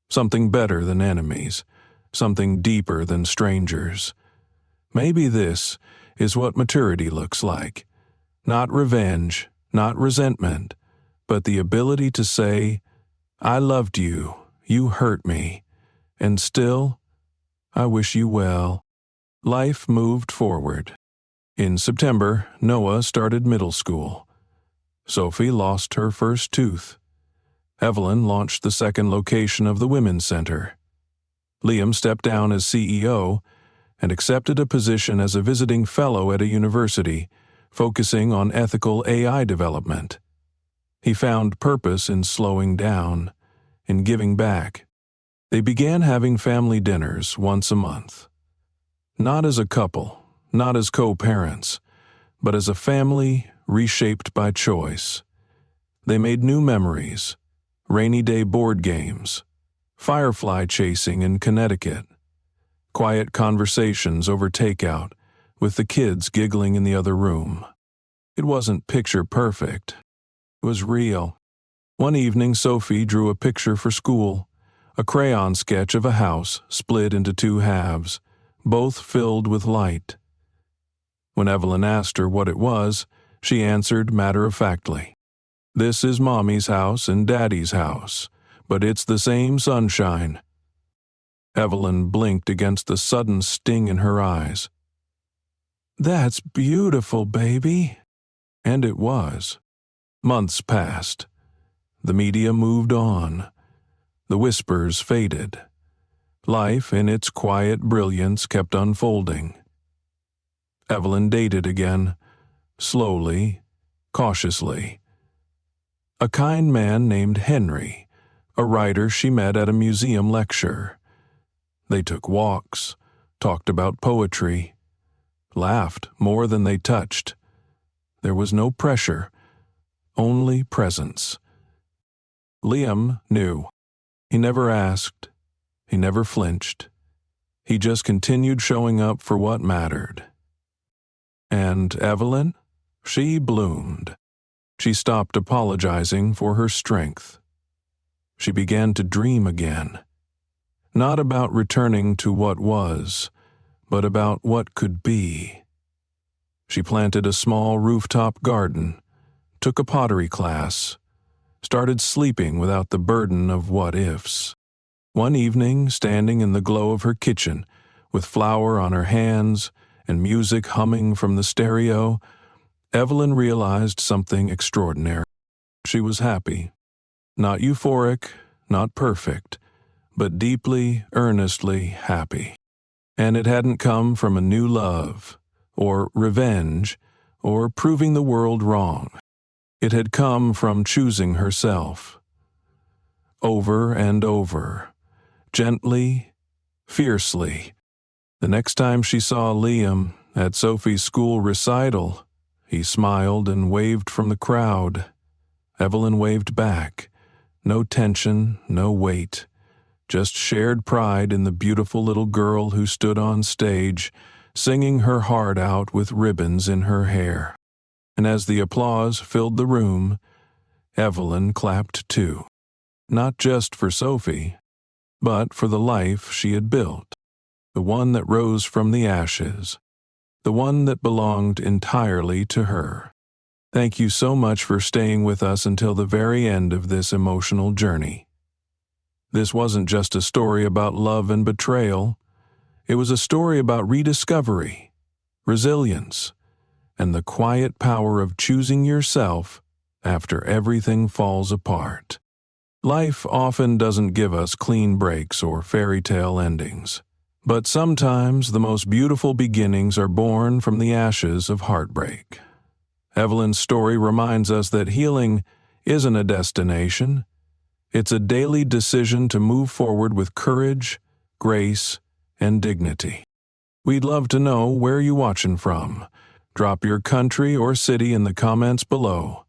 Something better than enemies, something deeper than strangers. Maybe this is what maturity looks like. Not revenge, not resentment, but the ability to say, 'I loved you, you hurt me, and still, I wish you well.'" Life moved forward. In September, Noah started middle school. Sophie lost her first tooth. Evelyn launched the second location of the Women's Center. Liam stepped down as CEO and accepted a position as a visiting fellow at a university, focusing on ethical AI development. He found purpose in slowing down, in giving back. They began having family dinners once a month. Not as a couple, not as co-parents, but as a family reshaped by choice. They made new memories, rainy day board games, firefly chasing in Connecticut, quiet conversations over takeout, with the kids giggling in the other room. It wasn't picture perfect. It was real. One evening, Sophie drew a picture for school, a crayon sketch of a house split into two halves, both filled with light. When Evelyn asked her what it was, she answered matter-of-factly, This is Mommy's house and Daddy's house, but it's the same sunshine." Evelyn blinked against the sudden sting in her eyes. "That's beautiful, baby." And it was. Months passed. The media moved on. The whispers faded. Life, in its quiet brilliance, kept unfolding. Evelyn dated again, slowly, cautiously. A kind man named Henry, a writer she met at a museum lecture. They took walks, talked about poetry, laughed more than they touched. There was no pressure, only presence. Liam knew. He never asked. He never flinched. He just continued showing up for what mattered. And Evelyn? She bloomed. She stopped apologizing for her strength. She began to dream again. Not about returning to what was, but about what could be. She planted a small rooftop garden, took a pottery class, started sleeping without the burden of what-ifs. One evening, standing in the glow of her kitchen, with flour on her hands and music humming from the stereo, Evelyn realized something extraordinary. She was happy. Not euphoric, not perfect, but deeply, earnestly happy. And it hadn't come from a new love, or revenge, or proving the world wrong. It had come from choosing herself. Over and over, gently, fiercely. The next time she saw Liam at Sophie's school recital, he smiled and waved from the crowd. Evelyn waved back. No tension, no weight. Just shared pride in the beautiful little girl who stood on stage, singing her heart out with ribbons in her hair. And as the applause filled the room, Evelyn clapped too. Not just for Sophie, but for the life she had built. The one that rose from the ashes. The one that belonged entirely to her. Thank you so much for staying with us until the very end of this emotional journey. This wasn't just a story about love and betrayal. It was a story about rediscovery, resilience, and the quiet power of choosing yourself after everything falls apart. Life often doesn't give us clean breaks or fairy tale endings, but sometimes the most beautiful beginnings are born from the ashes of heartbreak. Evelyn's story reminds us that healing isn't a destination. It's a daily decision to move forward with courage, grace, and dignity. We'd love to know where you're watching from. Drop your country or city in the comments below.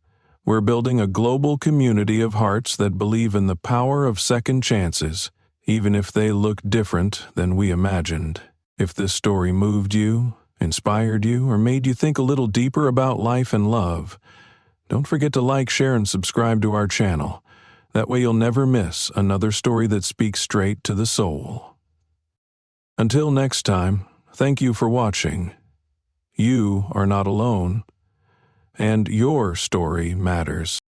We're building a global community of hearts that believe in the power of second chances, even if they look different than we imagined. If this story moved you, inspired you, or made you think a little deeper about life and love, don't forget to like, share, and subscribe to our channel. That way you'll never miss another story that speaks straight to the soul. Until next time, thank you for watching. You are not alone, and your story matters.